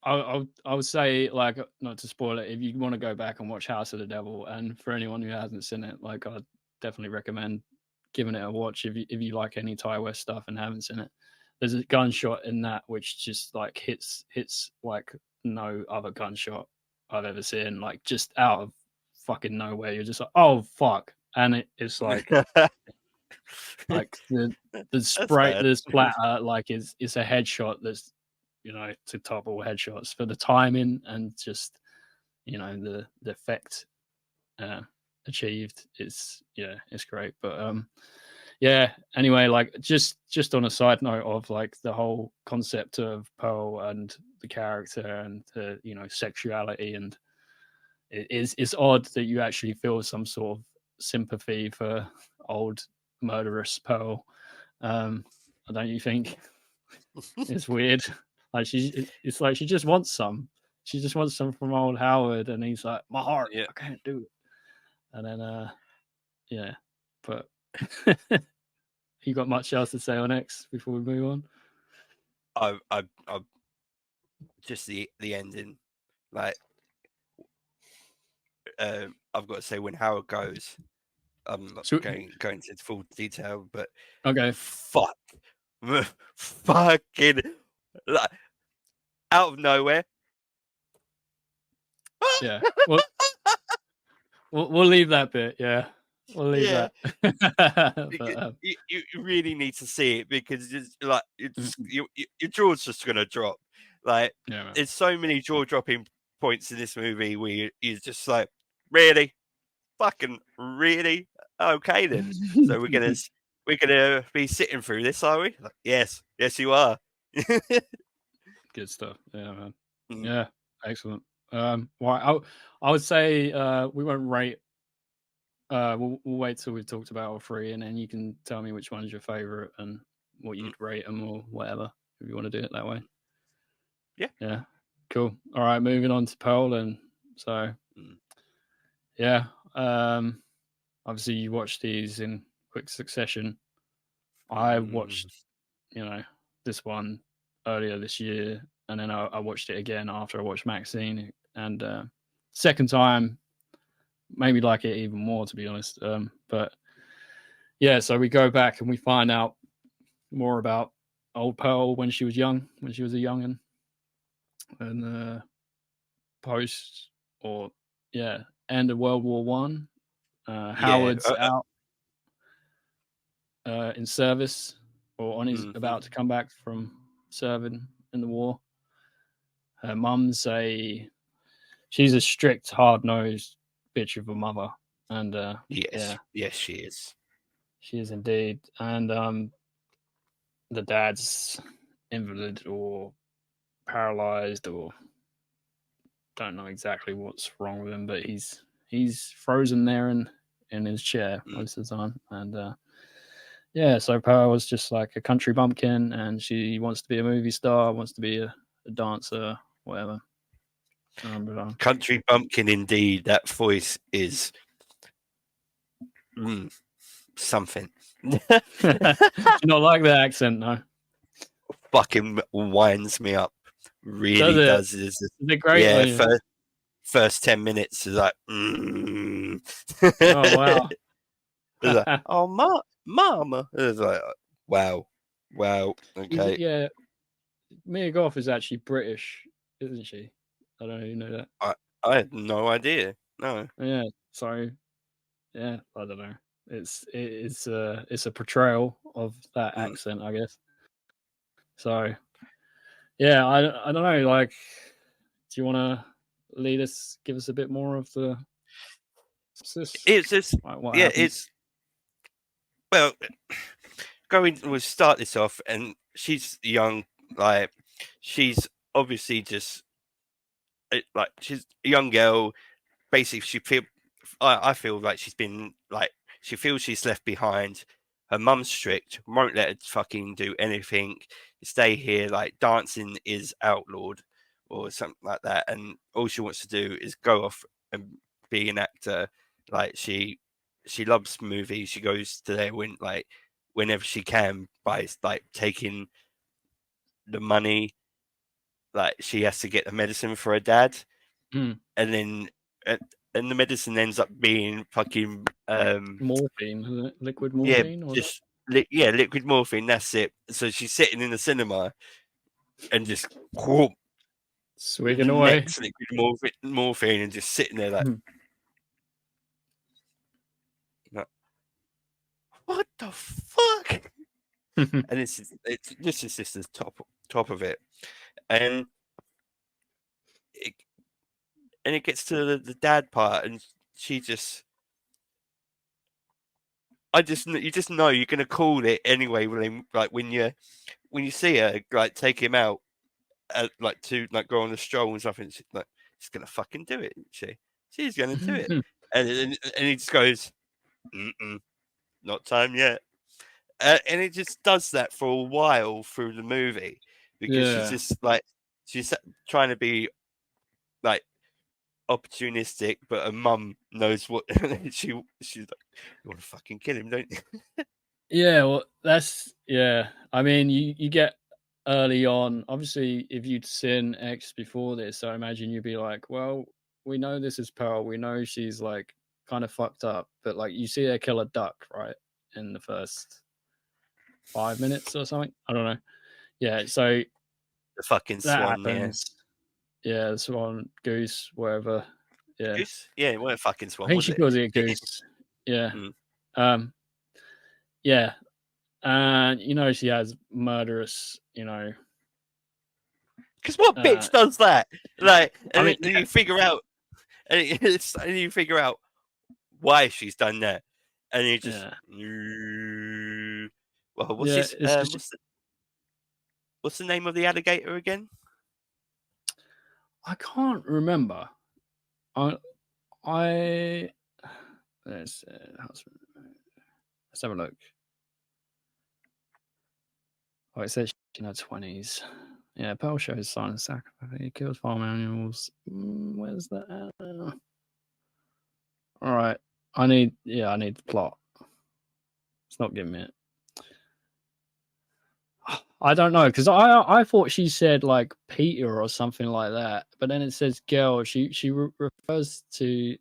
I would say, like, not to spoil it, if you want to go back and watch House of the Devil, and for anyone who hasn't seen it, like, I'd definitely recommend giving it a watch if you like any Ty West stuff and haven't seen it. There's a gunshot in that which just like hits like no other gunshot I've ever seen, like just out of fucking nowhere. You're just like, oh fuck, and it's like like the spray, the splatter, like it's a headshot that's, you know, to top all headshots for the timing and just, you know, the effect achieved. It's great. But yeah, anyway, like just on a side note of like the whole concept of Pearl and the character and the, you know, sexuality, and it's odd that you actually feel some sort of sympathy for old murderous Pearl. Don't you think? It's weird. Like it's like she just wants some. She just wants some from old Howard, and he's like, my heart, I can't do it. And then yeah, but you got much else to say on X before we move on? I just the ending, like I've got to say when Howard goes, I'm not going into full detail, but okay, fucking like out of nowhere. Yeah, we'll leave that bit. Yeah, we'll leave that. But, you really need to see it because it's like your jaw's just gonna drop. Like there's so many jaw dropping points in this movie where you're just like, really, fucking really, okay then. So we're gonna be sitting through this, are we? Like, yes, you are. Good stuff. Yeah, man. Yeah, excellent. Well, I would say we won't rate. We'll wait till we've talked about all three, and then you can tell me which one's your favorite and what you'd rate them or whatever, if you want to do it that way. Yeah, cool. All right, moving on to Pearl then. So yeah, obviously you watched these in quick succession. I watched, you know, this one earlier this year, and then I watched it again after I watched Maxine, and second time maybe like it even more, to be honest. But yeah, so we go back and we find out more about old Pearl when she was young, when she was a youngin', and post or end of World War One. Howard's out in service, or on his about to come back from serving in the war. Her mum's she's a strict, hard-nosed bitch of a mother, and yes, she is. She is indeed. And the dad's invalid or paralyzed, or don't know exactly what's wrong with him, but he's frozen there in his chair most of the time. And so Pearl was just like a country bumpkin, and she wants to be a movie star, wants to be a dancer, whatever. Country bumpkin indeed. That voice is something. Do you not like the accent, no? Fucking winds me up. Really does. Is it great? Yeah, first 10 minutes is like, Oh wow. It's like, oh mama. It's like, wow. Okay. Yeah. Mia Goth is actually British, isn't she? I don't know if you know that. I had no idea. No. Yeah. So yeah, I don't know. It's a portrayal of that accent, I guess. So yeah, I don't know. Like, do you want to give us a bit more of the? It's just it's well. We'll start this off, and she's young. Like, she's obviously just like she's a young girl. Basically, I feel like she's been like, she feels she's left behind. Her mum's strict, won't let her fucking do anything. Stay here, like dancing is outlawed or something like that, and all she wants to do is go off and be an actor. Like she loves movies. She goes to there whenever she can by like taking the money. Like she has to get the medicine for her dad, Mm. and then and the medicine ends up being fucking Morphine, isn't it? Liquid yeah, morphine, or just liquid morphine. That's it. So she's sitting in the cinema and just whoop, swigging away. next liquid morphine and just sitting there like, like, what the fuck? And this is just the top of it, and it gets to the dad part, and she just. You just know you're gonna call it anyway when you see her like take him out like to like go on a stroll and stuff, and she's gonna fucking do it, isn't she? She's gonna do it, and he just goes, not time yet, and it just does that for a while through the movie because she's trying to be like opportunistic, but her mum knows what she's like. You want to fucking kill him, don't you? Yeah, well, I mean, you get early on. Obviously, if you'd seen X before this, I imagine you'd be like, well, we know this is Pearl. We know she's like kind of fucked up, but like you see her kill a duck, right, in the first 5 minutes or something. I don't know. Yeah, so the fucking that swan, happens. Yeah, the swan, goose, wherever. Yeah, goose. Yeah, what a fucking swan. I think she calls it a goose. Yeah. Yeah. And she has murderous, because what bitch does that? Like, I mean, you figure out, and you figure out why she's done that, and you just, well, what's the name of the alligator again? I can't remember. Let's have a look. Oh, it says in her 20s. Yeah, Pearl shows signs of sacrifice. He kills farm animals. Where's that? All right. I need the plot. It's not giving me it. I don't know, because I thought she said like Peter or something like that, but then it says girl. She refers to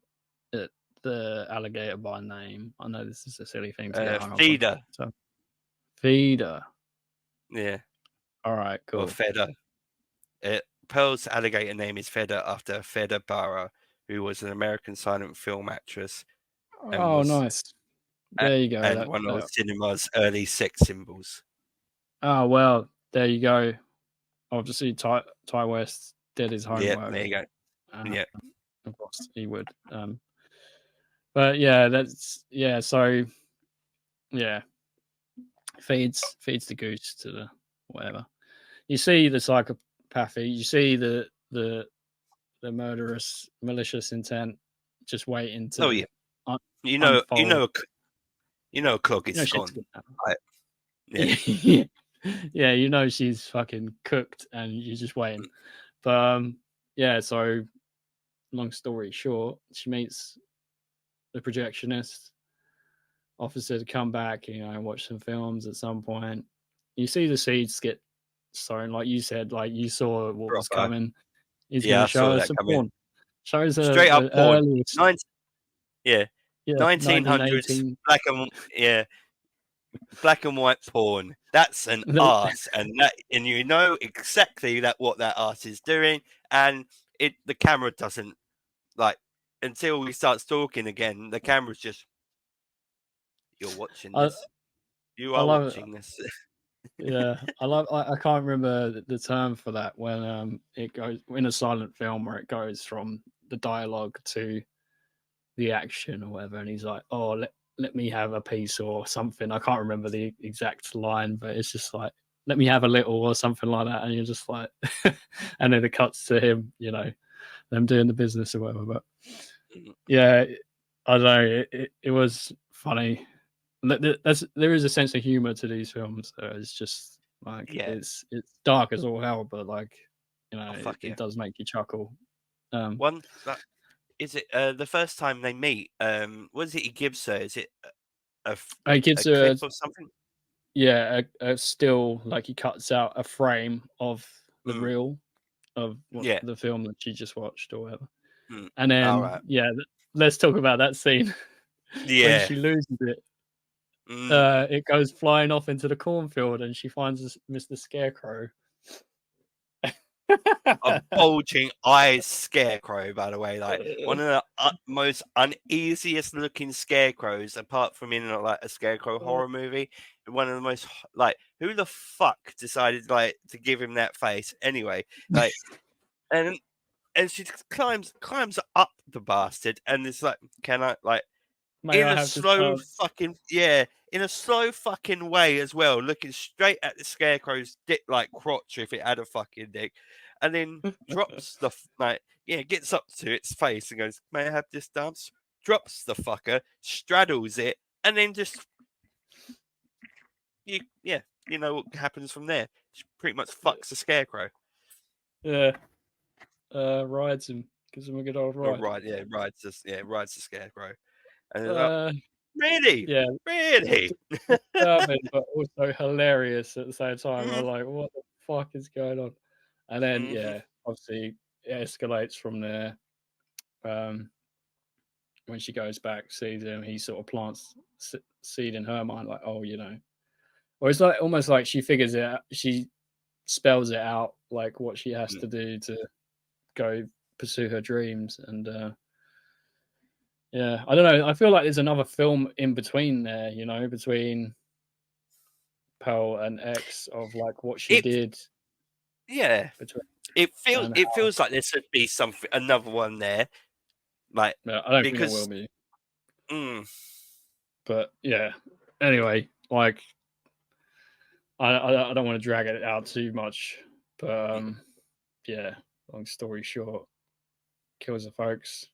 the alligator by name. I know this is a silly thing to get hung Feeder. up on. So, Feeder. Yeah. All right. Cool. Or Feder. Pearl's alligator name is Feder after Feder Barra, who was an American silent film actress. Oh, nice. There you go. And one of cinema's early sex symbols. Oh, well, there you go. Obviously, Ty West did his homework. Yeah, there you go. Yeah. Of course, he would. But yeah, so yeah, feeds the goose to the whatever. You see the psychopathy. You see the murderous, malicious intent, just waiting to. Oh yeah. You know a clog is gone. Right. Yeah. Yeah, she's fucking cooked, and you're just waiting. But yeah. So, long story short, she meets the projectionist, offers her to come back, and watch some films at some point. You see the seeds get sown, like you said, like you saw what was coming. He's going to show us some porn. Shows her straight up porn. 1900s black and white porn. That's an arse, and you know exactly what that arse is doing, and the camera doesn't like until he starts talking again. The camera's just you're watching this. You are watching this. Yeah, I can't remember the term for that when it goes in a silent film where it goes from the dialogue to the action or whatever, and he's like, "Oh, let me have a piece" or something. I can't remember the exact line, but it's just like, "Let me have a little" or something like that, and you're just like, and then it cuts to him, them doing the business or whatever. But yeah, I don't know. It was funny. There is a sense of humor to these films. It's just like it's dark as all hell, but like it does make you chuckle. One is it the first time they meet? What is it he gives her? Is it he gives a her clip or something? Yeah, a still, like he cuts out a frame of the reel of the film that she just watched or whatever. And then let's talk about that scene. When she loses it. It goes flying off into the cornfield and she finds Mr. Scarecrow. A bulging eyes scarecrow, by the way, like one of the most uneasiest looking scarecrows, apart from in like a scarecrow horror movie. One of the most like, who the fuck decided like to give him that face anyway? Like, and she climbs up the bastard, and it's like, can I like? In a slow fucking way as well, looking straight at the scarecrow's dick like crotch if it had a fucking dick, and then drops the gets up to its face and goes, "May I have this dance?" Drops the fucker, straddles it, and then just you know what happens from there. She pretty much fucks the scarecrow. Yeah, rides him, gives him a good old ride. Rides the scarecrow. And really? Yeah. Really? Disturbing, but also hilarious at the same time. I'm like, what the fuck is going on? And then, obviously, it escalates from there. When she goes back, sees him, he sort of plants seed in her mind, like, oh, or it's like almost like she figures it out. She spells it out, like what she has to do to go pursue her dreams. And I don't know. I feel like there's another film in between there, between Pearl and X, of like what she did. Yeah, it feels like there should be another one there. Like, I don't think there will be. But yeah. Anyway, like, I don't want to drag it out too much, but long story short, kills the folks.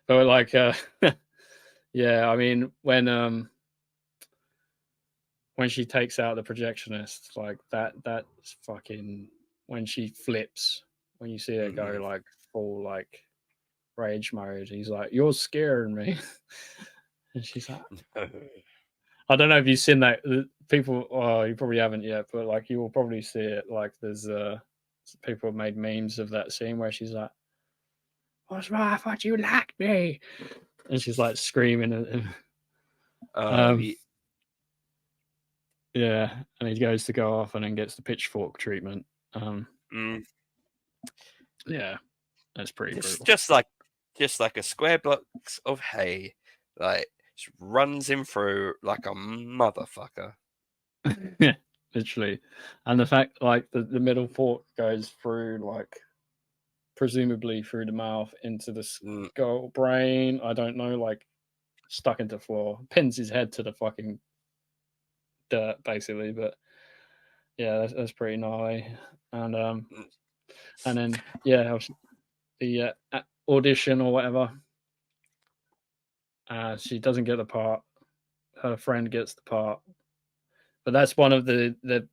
But like, I mean, when she takes out the projectionist, like that's fucking, when she flips, when you see it go like full like rage mode, he's like, "You're scaring me," and she's like, I don't know if you've seen that. People, you probably haven't yet, but like you will probably see it. Like there's people have made memes of that scene where she's like, "What's wrong? I thought you liked me," and she's like screaming. Yeah, and he goes to go off and then gets the pitchfork treatment. Yeah, that's pretty brutal. Just like a square blocks of hay, like just runs him through like a motherfucker. Yeah, literally. And the fact like the middle fork goes through, like, presumably through the mouth into the skull brain, I don't know, like stuck into the floor, pins his head to the fucking dirt basically. But yeah, that's pretty gnarly. And then the audition or whatever, she doesn't get the part, her friend gets the part. But that's one of the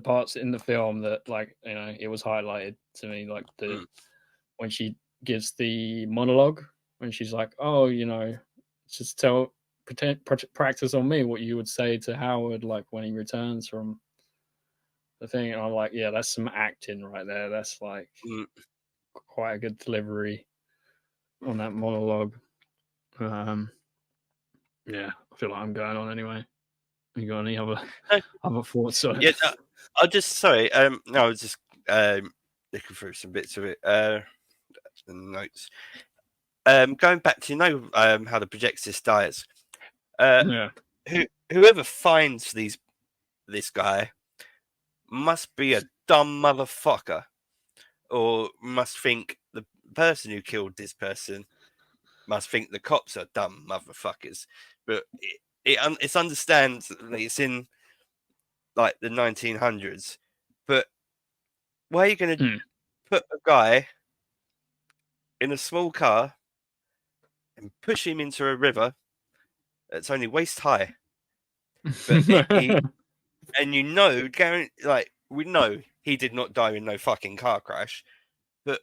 parts in the film that, like, it was highlighted to me, like when she gives the monologue, when she's like, "Oh, just practice on me what you would say to Howard, like when he returns from the thing." And I'm like, yeah, that's some acting right there. That's like quite a good delivery on that monologue. Yeah, I feel like I'm going on anyway. You got any other thoughts on it? Yeah, I just I was just looking through some bits of it, the notes. Going back to how the projectionist dies. Whoever finds this guy must be a dumb motherfucker, or must think the person who killed this person must think the cops are dumb motherfuckers. But it's understandably it's in like the 1900s, but why are you going to put a guy in a small car and push him into a river that's only waist high. But and you know, we know he did not die in no fucking car crash. But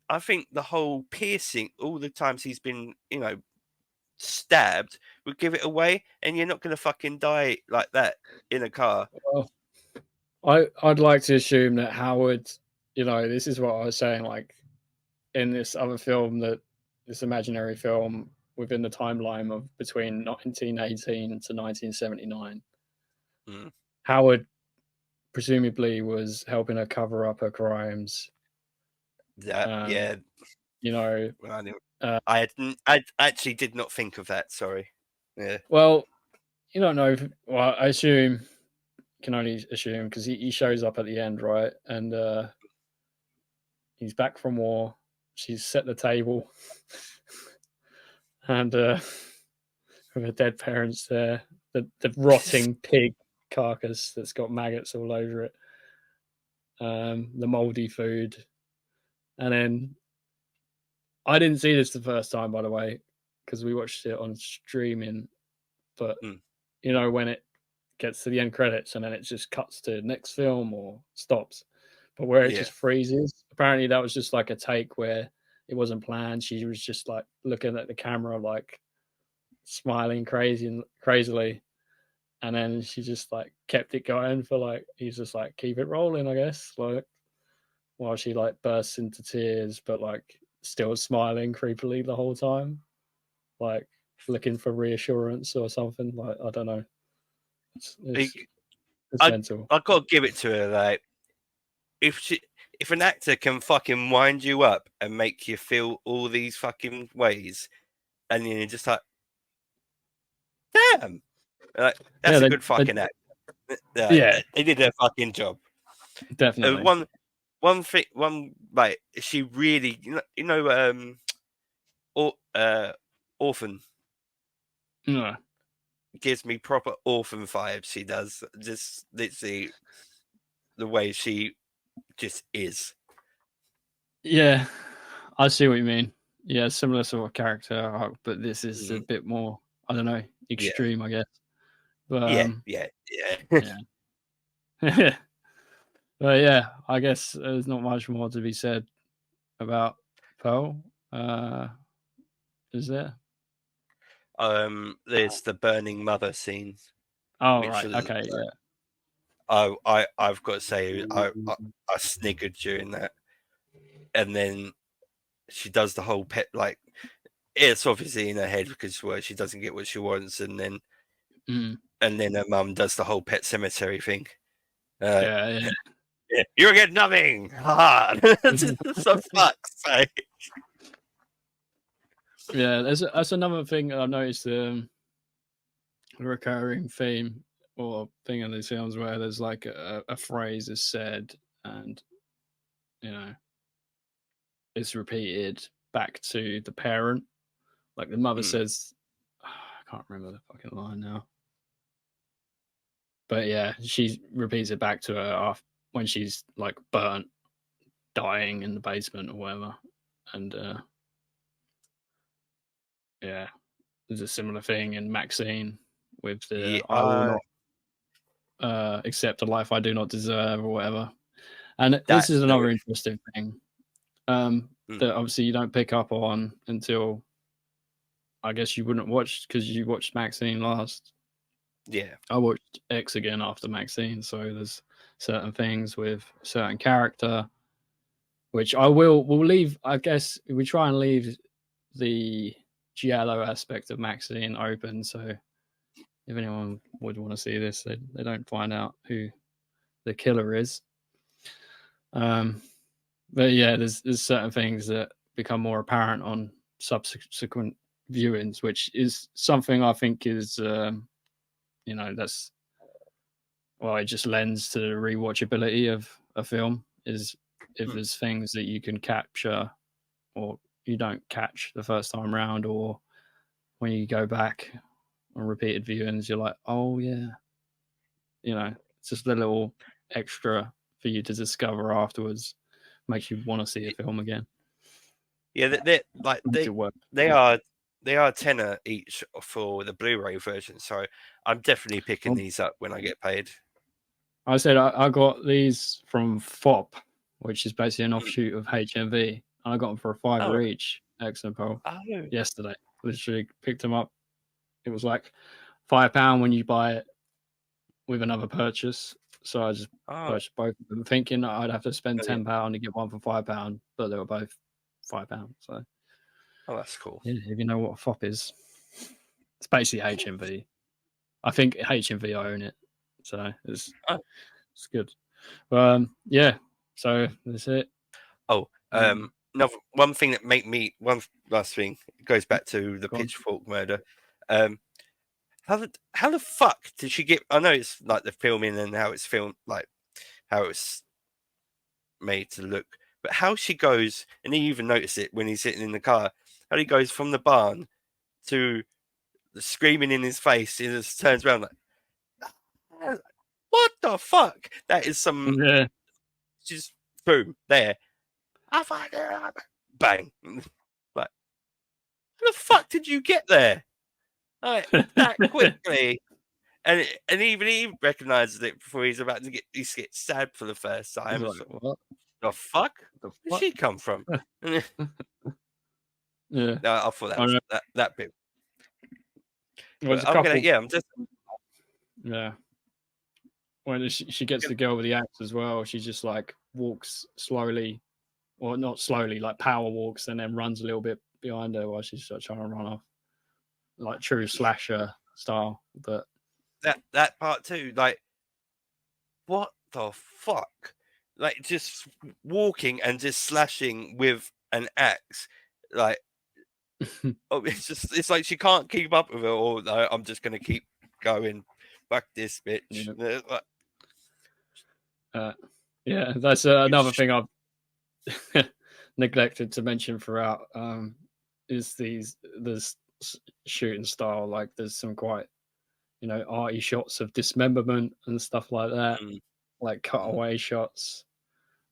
I think the whole piercing, all the times he's been, stabbed, would give it away, and you're not going to fucking die like that in a car. Well, I'd like to assume that Howard, this is what I was saying, like in this other film, this imaginary film within the timeline of between 1918 to 1979, Howard presumably was helping her cover up her crimes. Yeah. I actually did not think of that. Sorry. Yeah. Well, you don't know. Well, I can only assume because he shows up at the end, right? And he's back from war. She's set the table, and with her dead parents there, the rotting pig carcass that's got maggots all over it, the moldy food, and then I didn't see this the first time, by the way, because we watched it on streaming. But when it gets to the end credits and then it just cuts to next film or stops, but where it just freezes. Apparently, that was just like a take where it wasn't planned. She was just like looking at the camera, like smiling crazily, and then she just like kept it going for like he's just like keep it rolling, I guess, like while she like bursts into tears, but like still smiling creepily the whole time, like looking for reassurance or something. Like I don't know. It's mental. I gotta give it to her. Like if an actor can fucking wind you up and make you feel all these fucking ways, and you're just like, damn, like, that's a good fucking actor. They did their fucking job. Definitely. One thing, like she really, Orphan. No. Gives me proper Orphan vibes. She does just literally the way she just is. Yeah, I see what you mean. Yeah, similar sort of character arc, but this is a bit more, I don't know, extreme, I guess. But, yeah. But yeah, I guess there's not much more to be said about Pearl. Is there? There's the burning mother scene. Oh, right. Okay, yeah. I've got to say, I sniggered during that. And then she does the whole pet, like, it's obviously in her head because she doesn't get what she wants. And then her mum does the whole Pet Cemetery thing. Yeah. You get nothing. So fuck's sake. Yeah, that's another thing I've noticed. A recurring theme or thing in these films where there's like a phrase is said and it's repeated back to the parent. Like the mother says, I can't remember the fucking line now. But yeah, she repeats it back to her when she's like burnt, dying in the basement or whatever. And there's a similar thing in Maxine with the I will not accept a life I do not deserve or whatever. And this is another interesting thing that obviously you don't pick up on until I guess you wouldn't watch because you watched Maxine last. Yeah, I watched X again after Maxine, so there's certain things with certain character, which we'll leave. I guess we try and leave the giallo aspect of Maxine open, so if anyone would want to see this, they don't find out who the killer is. But yeah, there's certain things that become more apparent on subsequent viewings, which is something I think is that's it just lends to the rewatchability of a film is if there's things that you can capture or you don't catch the first time round, or when you go back on repeated viewings, you're like, oh yeah, it's just a little extra for you to discover afterwards, makes you want to see a film again. Yeah, they are they are tenner each for the Blu-ray version, so I'm definitely picking these up when I get paid. I said I got these from FOP, which is basically an offshoot of HMV. And I got them for $5 each, Example, yesterday. Literally picked them up. It was like £5 when you buy it with another purchase. So I just purchased both of them, thinking I'd have to spend £10 to get one for £5, but they were both £5. So, that's cool. Yeah, if you know what a FOP is, it's basically HMV. I think HMV own it, so it's good. Yeah, so that's it. Another one thing that one last thing goes back to the Pitchfork murder. How the fuck did she get? I know it's like the filming and how it's filmed, like how it's made to look, but how she goes, and he even noticed it when he's sitting in the car. How he goes from the barn to screaming in his face, he just turns around like, what the fuck? That is some. Yeah. Just boom there. I fucking bang. Like, how the fuck did you get there? Like, that quickly. And even he recognizes it before he's about to get stabbed for the first time. Like, what the fuck? Where did she come from? Yeah. No, I thought that was that bit. Well, I'm just. Yeah. When she gets the girl with the axe as well, she just like walks slowly, or not slowly, like power walks, and then runs a little bit behind her while she's trying to run off, like true slasher style. But that part too, like, what the fuck? Like, just walking and just slashing with an axe, like, it's like she can't keep up with it, or no, I'm just gonna keep going. Fuck this bitch. Yeah, that's another thing I've neglected to mention throughout. Is this shooting style? Like, there's some quite, arty shots of dismemberment and stuff like that, like cutaway shots.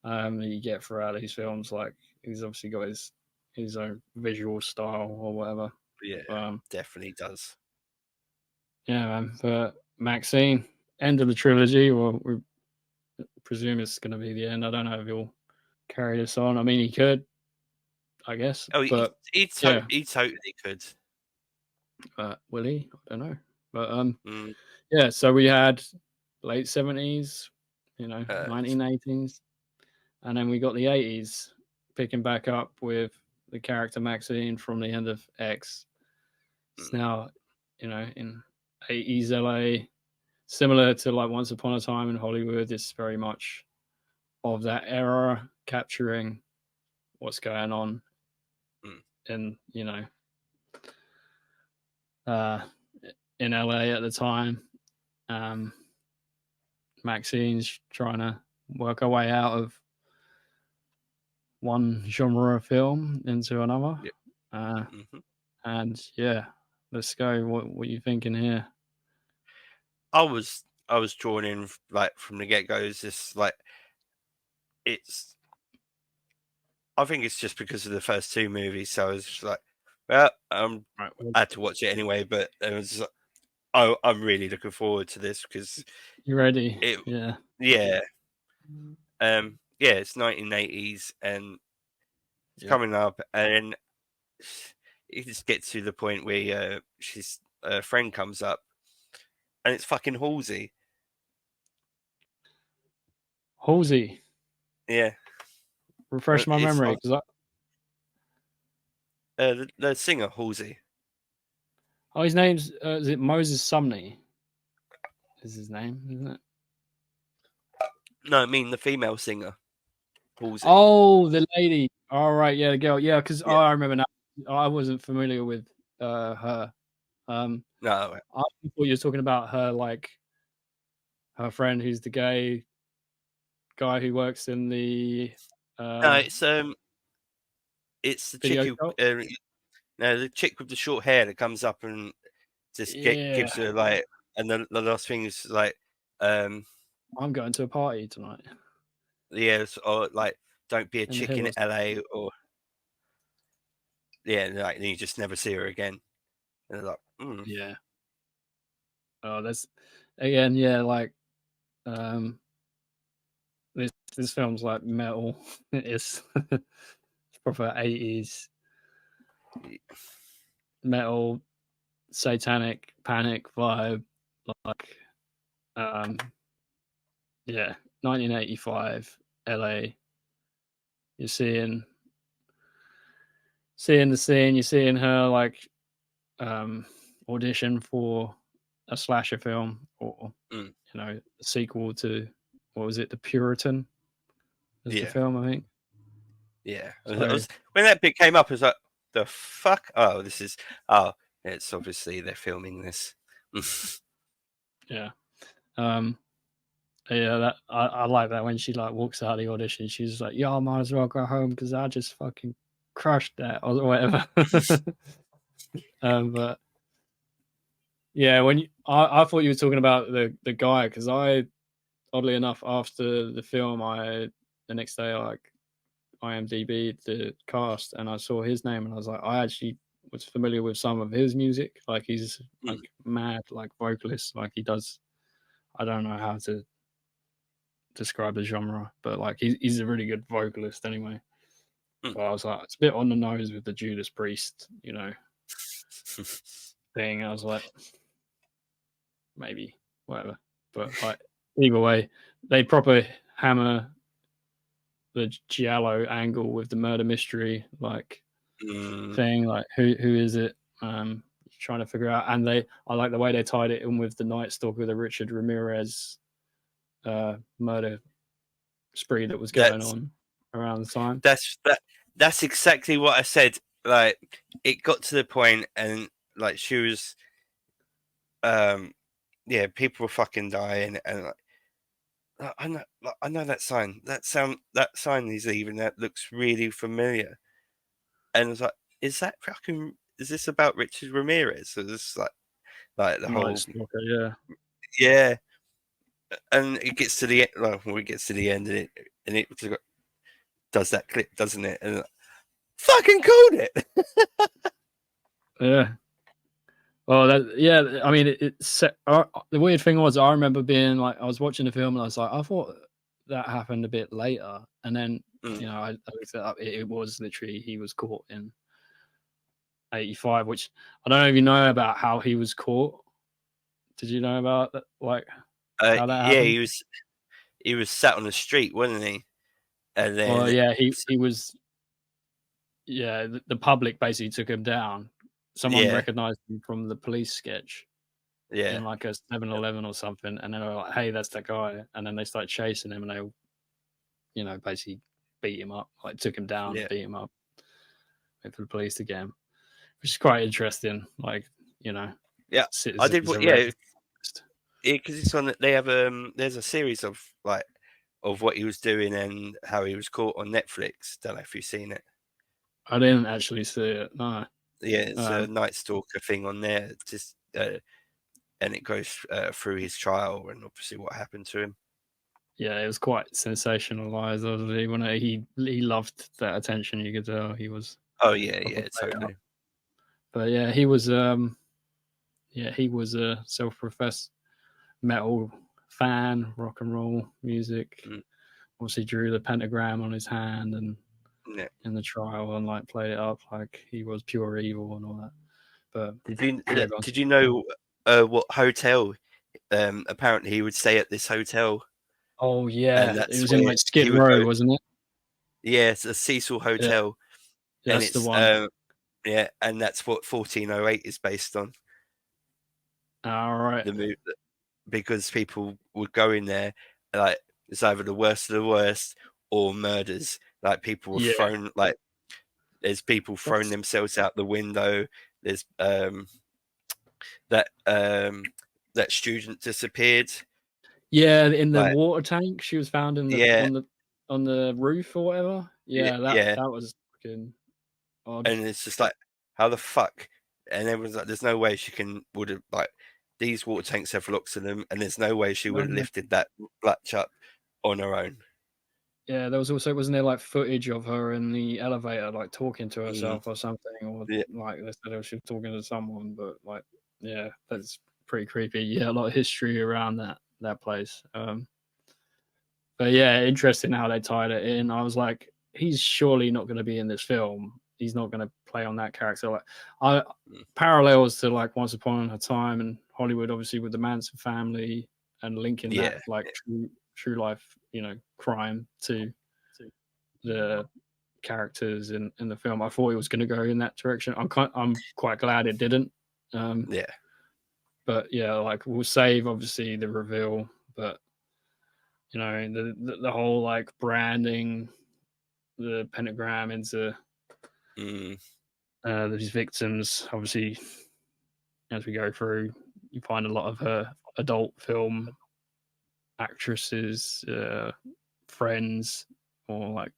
That you get throughout these films. Like, he's obviously got his own visual style or whatever. Yeah, definitely does. Yeah, man. But Maxine, end of the trilogy. Well, we presume it's going to be the end. I don't know if he'll carry this on. I mean, he could, I guess. Oh, but he totally could. Will he? I don't know. But yeah. So we had late 70s, 1980s, and then we got the 80s picking back up with the character Maxine from the end of X. It's now, in 80s LA, similar to like Once Upon a Time in Hollywood. It's very much of that era, capturing what's going on in, in LA at the time. Maxine's trying to work her way out of one genre of film into another. And yeah, let's go. What are you thinking here? I was drawn in like from the get go. It's just like I think it's just because of the first two movies. So I was just like, well, I had to watch it anyway. But it was like, I'm really looking forward to this because you ready? Yeah. It's 1980s and it's coming up, and it just gets to the point where her friend comes up, and it's fucking Halsey. Halsey. Yeah. Refresh my memory, because the singer Halsey. Oh, his name's is it Moses Sumney? Is his name, isn't it? No, I mean the female singer. Halsey. Oh, the lady. All right, yeah, the girl. Yeah, because I remember now. I wasn't familiar with her. No, I thought you were talking about her, like her friend who's the gay guy who works in the. No, it's the chick who. No, the chick with the short hair that comes up and just gives her like, and the last thing is like, I'm going to a party tonight. Yes, or like, don't be a chick in LA, or like, and you just never see her again. And they're like, Yeah. Oh, that's again, yeah, like this film's like metal. It's proper 80s metal, satanic panic vibe, like 1985 LA. You're seeing the scene, you're seeing her like audition for a slasher film, or you know, a sequel to, what was it, The Puritan is the film, I think. Yeah. So, When that bit came up, I was like, the fuck? Oh, it's obviously they're filming this. yeah. Yeah, that I like that when she like walks out of the audition, she's like, "Yeah, I might as well go home because I just fucking crushed that," or whatever. But yeah, when I thought you were talking about the guy, because I, oddly enough, after the film, the next day I like IMDb the cast and I saw his name and I was like, I actually was familiar with some of his music. Like he's like mad, like vocalist, like he does. I don't know how to describe the genre, but like he's a really good vocalist anyway. So I was like, it's a bit on the nose with the Judas Priest, you know, thing. I was like, maybe whatever, but like either way, they proper hammer the giallo angle with the murder mystery like thing. Like who is it? Trying to figure out, and I like the way they tied it in with the Night Stalker, the Richard Ramirez murder spree that was going on around the time. That's exactly what I said. Like it got to the point, and like she was, people were fucking dying, and like, I know that sign. That sign he's leaving. That looks really familiar. And I was like, is this about Richard Ramirez? So this like the whole Stalker, yeah. And it gets to the end. Well, it gets to the end, and it does that clip, doesn't it? And fucking called it. Yeah. Well, I mean, the weird thing was, I remember being like, I was watching the film and I was like, I thought that happened a bit later. And then, you know, I looked it up. It was literally, he was caught in 85, which I don't know if you know about how he was caught. Did you know about that? Like, how that happened? He was sat on the street, wasn't he? And then, he was. Yeah, the public basically took him down. Someone recognized him from the police sketch. Yeah. In like a 7-Eleven or something, and then they were like, "Hey, that's that guy," and then they started chasing him, and they, you know, basically beat him up, like took him down, beat him up, wait for the police to get him, which is quite interesting. Like, you know, I did. Because it's on. They have there's a series of like of what he was doing and how he was caught on Netflix. Don't know if you've seen it. I didn't actually see it. No. Yeah, it's a Night Stalker thing on there. Just and it goes through his trial and obviously what happened to him. Yeah, it was quite sensationalized. Obviously, when he loved that attention, you could tell he was. Oh yeah, totally. But yeah, he was a self-professed metal fan, rock and roll music. Obviously, drew the pentagram on his hand and in the trial and like played it up like he was pure evil and all that. But did you know what hotel? Apparently, he would stay at this hotel. Oh yeah, it was in like Skid Row, wasn't it? Yeah, it's a Cecil Hotel. Yeah, that's the one. And that's what 1408 is based on. All right. The movie, because people would go in there, like it's either the worst of the worst or murders. Like people were thrown, like there's people throwing themselves out the window. There's that student disappeared. Yeah, in the water tank, she was found in the on the roof or whatever. Yeah, that was fucking odd. And it's just like, how the fuck? And everyone's like, there's no way she would have, like, these water tanks have locks in them, and there's no way she would have lifted that latch up on her own. Yeah, there was also, wasn't there like footage of her in the elevator, like talking to herself or something, or Yeah. like they said she was talking to someone, but like, yeah, that's pretty creepy. Yeah, a lot of history around that place. But yeah, interesting how they tied it in. I was like, he's surely not going to be in this film. He's not going to play on that character. Like, parallels to like Once Upon a Time and Hollywood, obviously with the Manson family and linking that like true life, crime to the characters in the film. I thought it was going to go in that direction. I'm quite glad it didn't. But yeah, like we'll save obviously the reveal, but the whole like branding the pentagram into these victims. Obviously, as we go through, you find a lot of her adult film actresses, friends, or like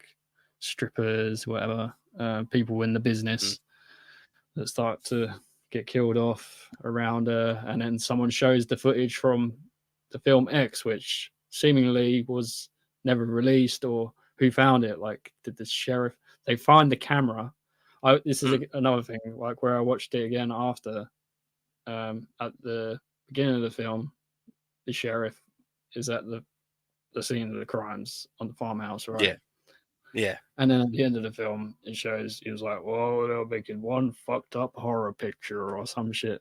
strippers, whatever, people in the business that start to get killed off around her. And then someone shows the footage from the film X, which seemingly was never released, or who found it. Like, did the sheriff, they find the camera. This is another thing, like where I watched it again after, at the beginning of the film, the sheriff is at the scene of the crimes on the farmhouse, right? Yeah. And then at the end of the film, it shows he was like, "Whoa, they're making one fucked up horror picture or some shit."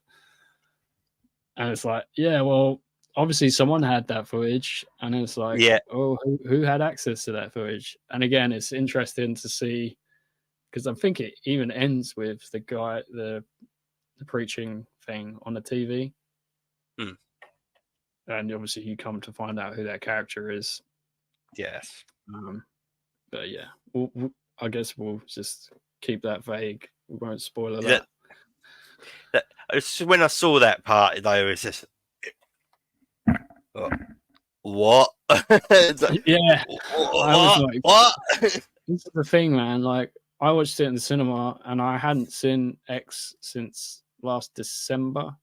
And it's like, yeah, well, obviously someone had that footage, and it's like, oh, who had access to that footage? And again, it's interesting to see, because I think it even ends with the guy, the preaching thing on the TV. And obviously you come to find out who that character is. Yes. But yeah, I guess we'll just keep that vague. We won't spoil that. When I saw that part, though, it was just, what? Yeah. What? This is the thing, man. Like, I watched it in the cinema, and I hadn't seen X since last December.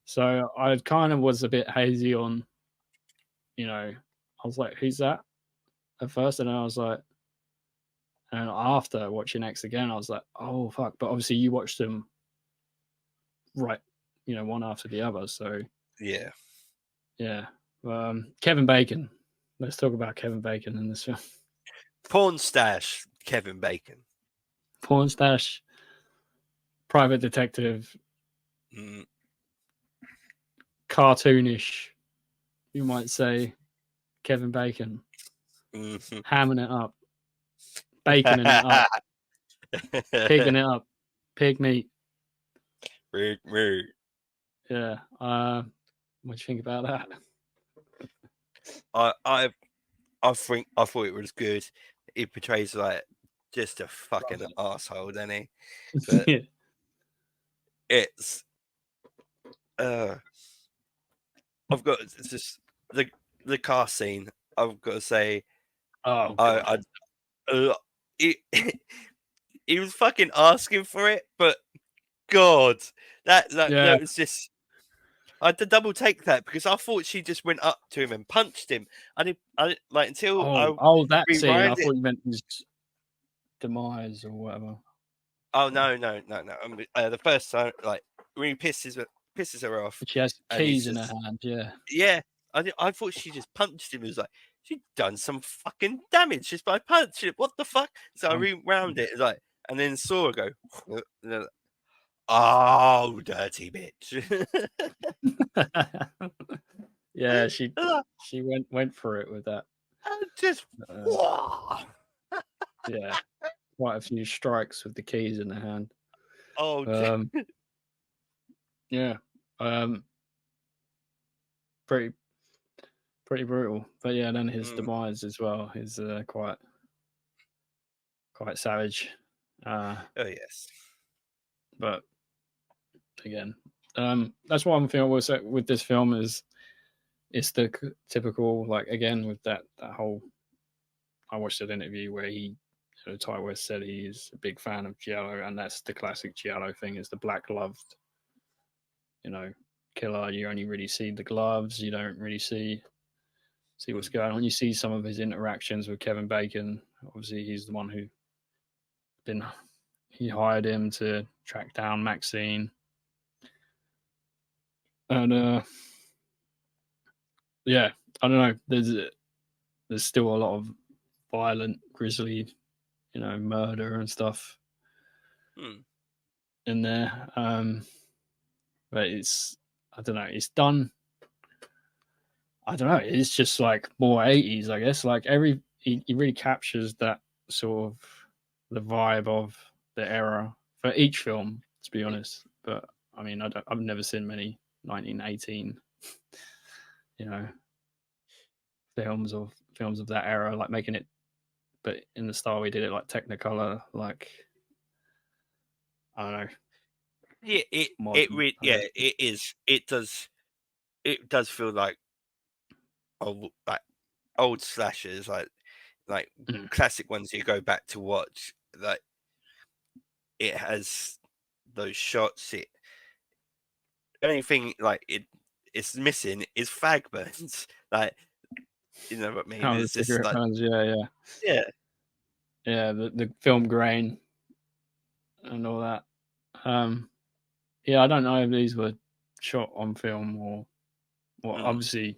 So I kind of was a bit hazy on, I was like, who's that? At first, and then I was like, and after watching X again, I was like, oh fuck! But obviously, you watched them right, one after the other. So yeah. Kevin Bacon. Let's talk about Kevin Bacon in this film. Porn stash, Kevin Bacon. Porn stash, private detective, cartoonish, you might say. Kevin Bacon, hamming it up, baconing it up, pigging it up, pig meat. Yeah. What do you think about that? I thought it was good. He portrays like just a fucking asshole, doesn't he? But it's I've got just the car scene. I've got to say, he was fucking asking for it, but God, that was just. I had to double take that because I thought she just went up to him and punched him. I didn't like until that scene. I thought you meant his demise or whatever. Oh no! The first time, like when he pisses her off, she has keys in her hand. Yeah. I thought she just punched him. It was like she'd done some fucking damage just by punching it. What the fuck? So I rewound it. It's like, and then saw her go. Oh, dirty bitch. Yeah, she went for it with that. Just yeah, quite a few strikes with the keys in the hand. Oh, yeah, pretty brutal. But yeah, then his demise as well is quite savage. Oh yes, but again, that's one thing I will say with this film is it's the typical, like, again with that whole. I watched an interview where Ty West said he's a big fan of Giallo, and that's the classic Giallo thing: is the black gloved, killer. You only really see the gloves. You don't really see see what's going on. You see some of his interactions with Kevin Bacon. Obviously, he's the one who he hired him to track down Maxine. And yeah, I don't know. There's still a lot of violent, grisly, murder and stuff in there. But I don't know. It's done. I don't know. It's just like more 80s, I guess. Like he really captures that sort of the vibe of the era for each film, to be honest. But I mean, I've never seen many 1918, films of that era, like making it, but in the style we did it, like Technicolor, like I don't know. Yeah, it is. It does feel like old slashers, like classic ones you go back to watch. Like it has those shots. Only thing like it's missing is fag burns. Like, you know what I mean? Oh, It's the just cigarette like burns, yeah. The film grain and all that. I don't know if these were shot on film or obviously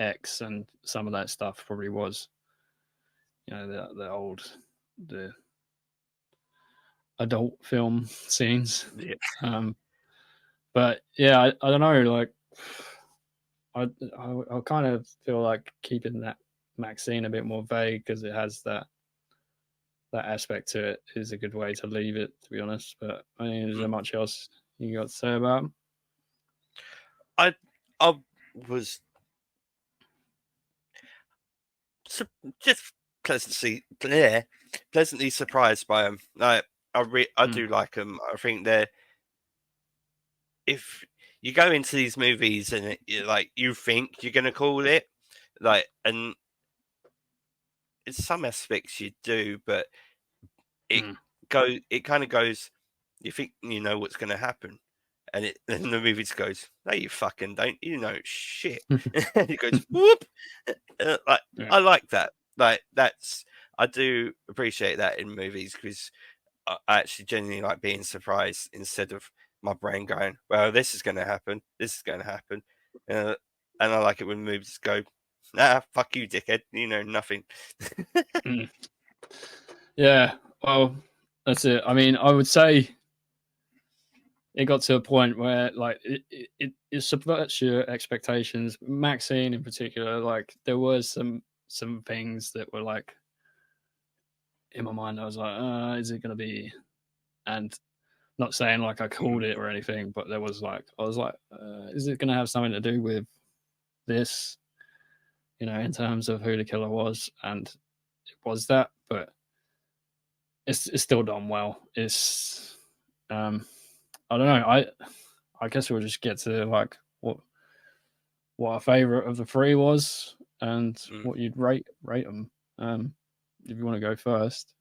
X and some of that stuff probably was, the adult film scenes. Yeah. But yeah, I don't know. Like, I kind of feel like keeping that Maxine a bit more vague because it has that aspect to it is a good way to leave it, to be honest. But I mean, is there much else you got to say about him? I was just pleasantly surprised by them. Like I do like them. I think they're, if you go into these movies and you think you're gonna call it, and in some aspects you do, but it kind of goes. You think you know what's going to happen, and the movie just goes, "No, you fucking don't. You know shit." And it goes, "Whoop!" I like that. I do appreciate that in movies because I actually genuinely like being surprised instead of my brain going, "Well, this is going to happen. This is going to happen," and I like it when movies go, "Nah, fuck you, dickhead. You know nothing." Yeah, well, that's it. I mean, I would say it got to a point where like it subverts your expectations. Maxine in particular, like there was some things that were like in my mind. I was like, is it going to be? And not saying like I called it or anything, but I was like, is it going to have something to do with this? In terms of who the killer was, and it was that, but it's still done well. It's I don't know. I guess we'll just get to like what our favorite of the three was and what you'd rate them. If you want to go first,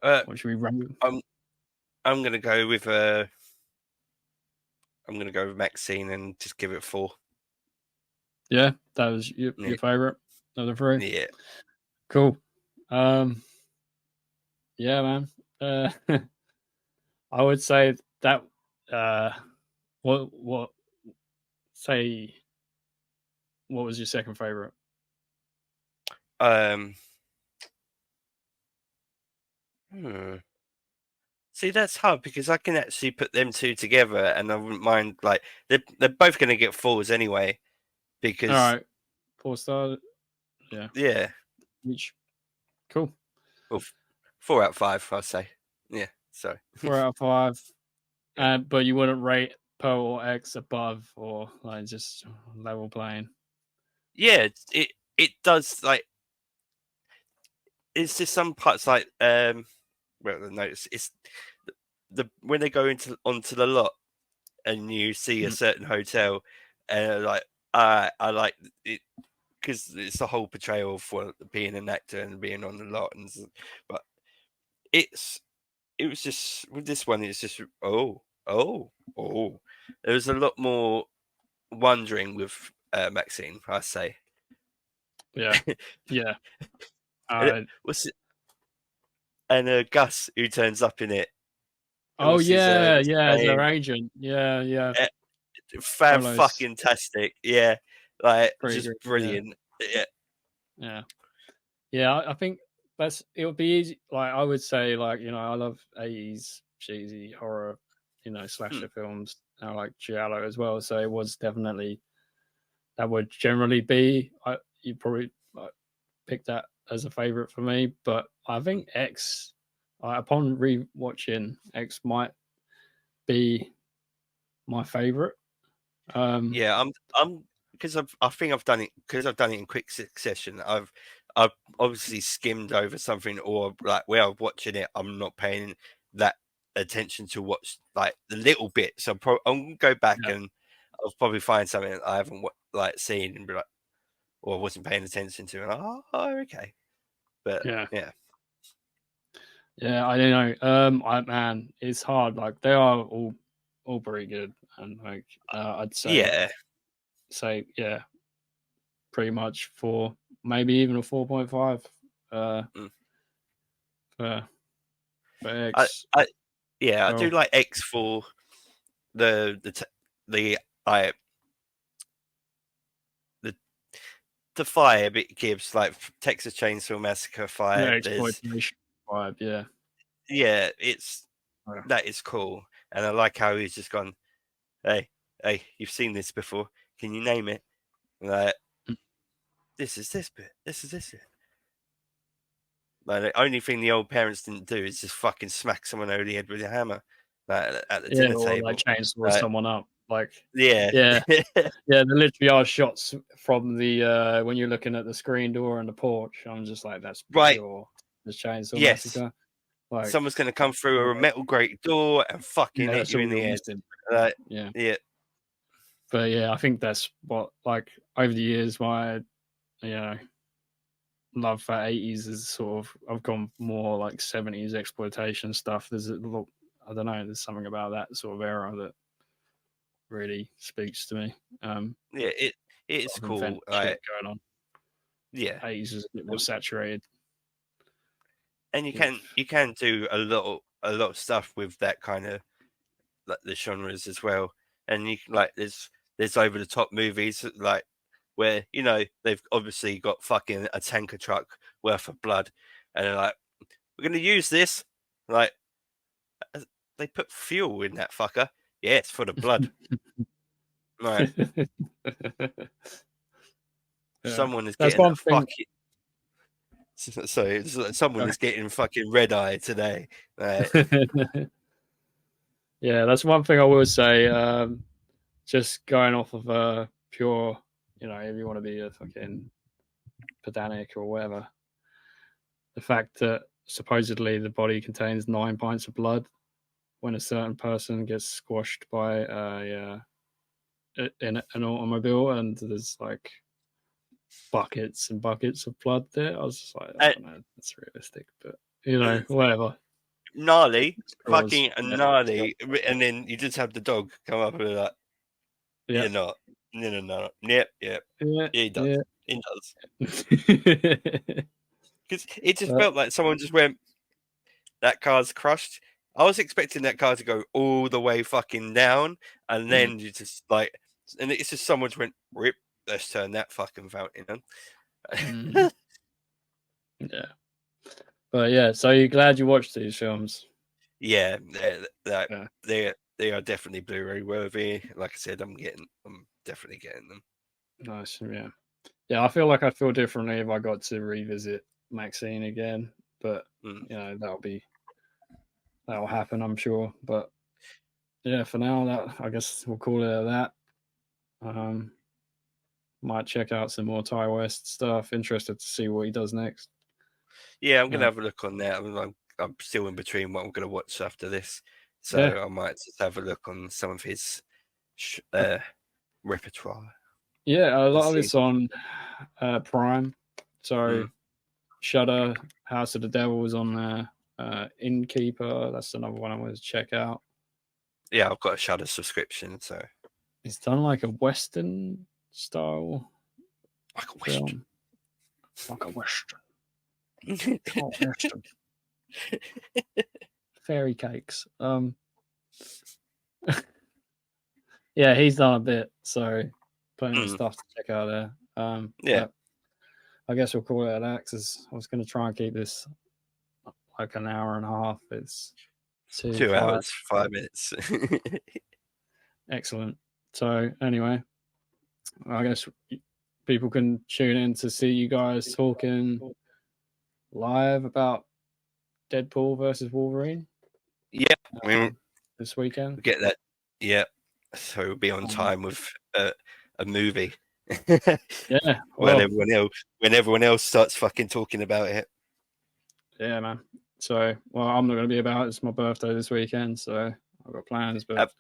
what should we rate? I'm gonna go with Maxine and just give it 4. Yeah, that was your favorite of the three. Yeah, cool. Yeah, man. I would say that. What was your second favorite? See, that's hard because I can actually put them two together, and I wouldn't mind. Like they're both going to get 4s anyway. Because all right, 4 stars. Yeah. Each. Cool. Well, 4 out of 5, I'll say. Yeah. Sorry. 4 out of 5. But you wouldn't rate Pearl or X above or like just level playing. Yeah, it does like. It's just some parts like notice it's the when they go onto the lot and you see a certain hotel and I like it because it's the whole portrayal for being an actor and being on the lot, but it was just with this one it's just there was a lot more wondering with Maxine, I say. Yeah, yeah. And what's it? And Gus, who turns up in it. Oh What's his, yeah, his yeah, as name? their agent. Yeah, yeah. Fan Carlos. fucking tastic. Yeah, like Pretty just good, yeah. brilliant. Yeah. Yeah. I think it would be easy. Like I would say, like I love 80s cheesy horror, slasher films. I like giallo as well. So it was definitely that would generally be. You probably pick that as a favorite for me, but I think X, upon rewatching, X might be my favorite. Yeah, I'm because I think I've done it in quick succession. I've obviously skimmed over something, or like where I'm watching it, I'm not paying that attention to what's like the little bit. So I'm gonna go back and I'll probably find something that I haven't seen and be like, or wasn't paying attention to, and okay. But yeah, yeah, I don't know. Man, it's hard. Like they are all very good, and like I'd say yeah, pretty much maybe even a 4.5 for X. I do like X for the vibe it gives, like Texas Chainsaw Massacre vibe. Exploitation vibe, yeah. Yeah, that is cool, and I like how he's just gone. Hey, you've seen this before. Can you name it? Like, this is this bit. This is this bit. Like the only thing the old parents didn't do is just fucking smack someone over the head with a hammer, like at the dinner table, like chainsaw someone up. Like yeah. There literally are shots from the when you're looking at the screen door and the porch. I'm just like, that's right. Pure, the Chainsaw Yes. Massacre. Like someone's gonna come through a metal grate door and fucking hit you in the head. Yeah. But yeah, I think that's what, like, over the years, my love for 80s is sort of, I've gone more like 70s exploitation stuff. There's a little, I don't know, there's something about that sort of era that really speaks to me. It is cool. Going on. Yeah, 80s is a bit more saturated. And you can do a lot of stuff with that kind of like the genres as well. And you can, like, there's over the top movies like where they've obviously got fucking a tanker truck worth of blood, and they're like, we're gonna use this, like they put fuel in that fucker. Yeah, it's for the blood. Right. Someone is getting a fucking. So someone is getting fucking red eye today. Right. Yeah, that's one thing I will say. Just going off of pure, if you want to be a fucking pedantic or whatever, the fact that supposedly the body contains 9 pints of blood when a certain person gets squashed by in an automobile, and there's like buckets and buckets of blood there. I was just like, I don't know, that's realistic, but whatever. Gnarly, fucking gnarly, and then you just have the dog come up and be like, "You're not, no, yep, he does, he does." Because it just felt like someone just went, "That car's crushed." I was expecting that car to go all the way fucking down, and then you just like, and it's just someone just went, "Rip, let's turn that fucking fountain on." Yeah. But yeah, so you're glad you watched these films? Yeah, they are definitely Blu-ray worthy. Like I said, I'm definitely getting them. Nice, yeah. I feel like I'd feel differently if I got to revisit Maxine again, but that'll happen, I'm sure. But yeah, for now, I guess we'll call it at that. Might check out some more Ty West stuff. Interested to see what he does next. Yeah, I'm gonna have a look on that. I'm still in between what I'm gonna watch after this, so I might just have a look on some of his repertoire. Yeah, a lot of it's on Prime. So Shudder, House of the Devil is on there. Innkeeper, that's another one I want to check out. Yeah, I've got a Shudder subscription, so it's done like a Western style Like a western. film. Like a western. Oh, western. Fairy cakes. Yeah, he's done a bit, so plenty of stuff to check out there. Yeah. But I guess we'll call it an act. As I was going to try and keep this like an hour and a half. It's 2 hours, 5 minutes. Excellent. So anyway, I guess people can tune in to see you guys talking live about Deadpool versus Wolverine. Yeah, this weekend. We get that. Yeah, so we'll be on time with a movie. Yeah, when well, everyone else starts fucking talking about it. Yeah, man. So, well, I'm not going to be about it. It's my birthday this weekend, so I've got plans. But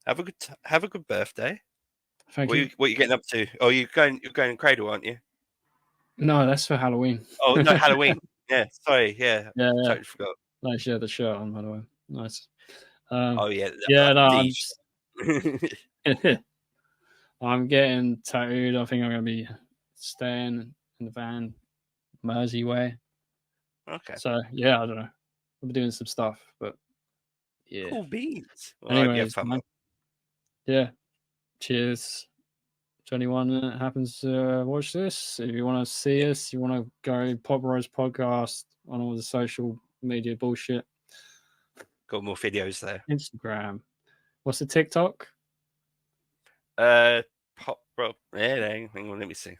have a good birthday. Thank you. What are you getting up to? Oh, you're going in Cradle, aren't you? No, that's for Halloween. Oh no, Halloween. Yeah, sorry. Yeah, yeah. Totally forgot. Nice, you had the shirt on, by the way. Nice. Oh yeah. Yeah, no, I'm getting tattooed. I think I'm going to be staying in the van, Mersey way. Okay. So yeah, I don't know. I'll be doing some stuff, but yeah. Cool beans. Well, Anyways, fun, man. Yeah. Cheers to anyone that happens to watch this. If you want to see us, you want to go Pop Rose Podcast on all the social media bullshit. Got more videos there. Instagram. What's the TikTok? Pop Rob. Yeah, hang on, let me see.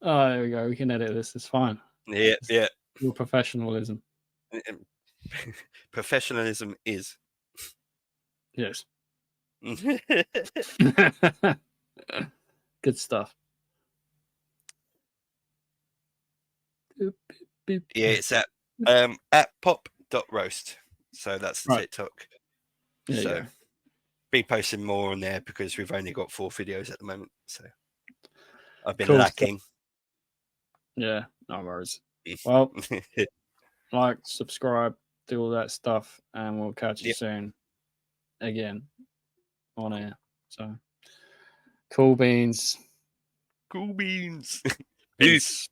Oh, there we go. We can edit this. It's fine. Yeah, yeah. Your professionalism. Professionalism is. Yes. Good stuff. Yeah, it's at pop.roast. So that's the TikTok. So be posting more on there because we've only got 4 videos at the moment. So I've been lacking. Stuff. Yeah, no worries. Well, like, subscribe, do all that stuff, and we'll catch you soon again on air. So cool beans. Cool beans. Peace.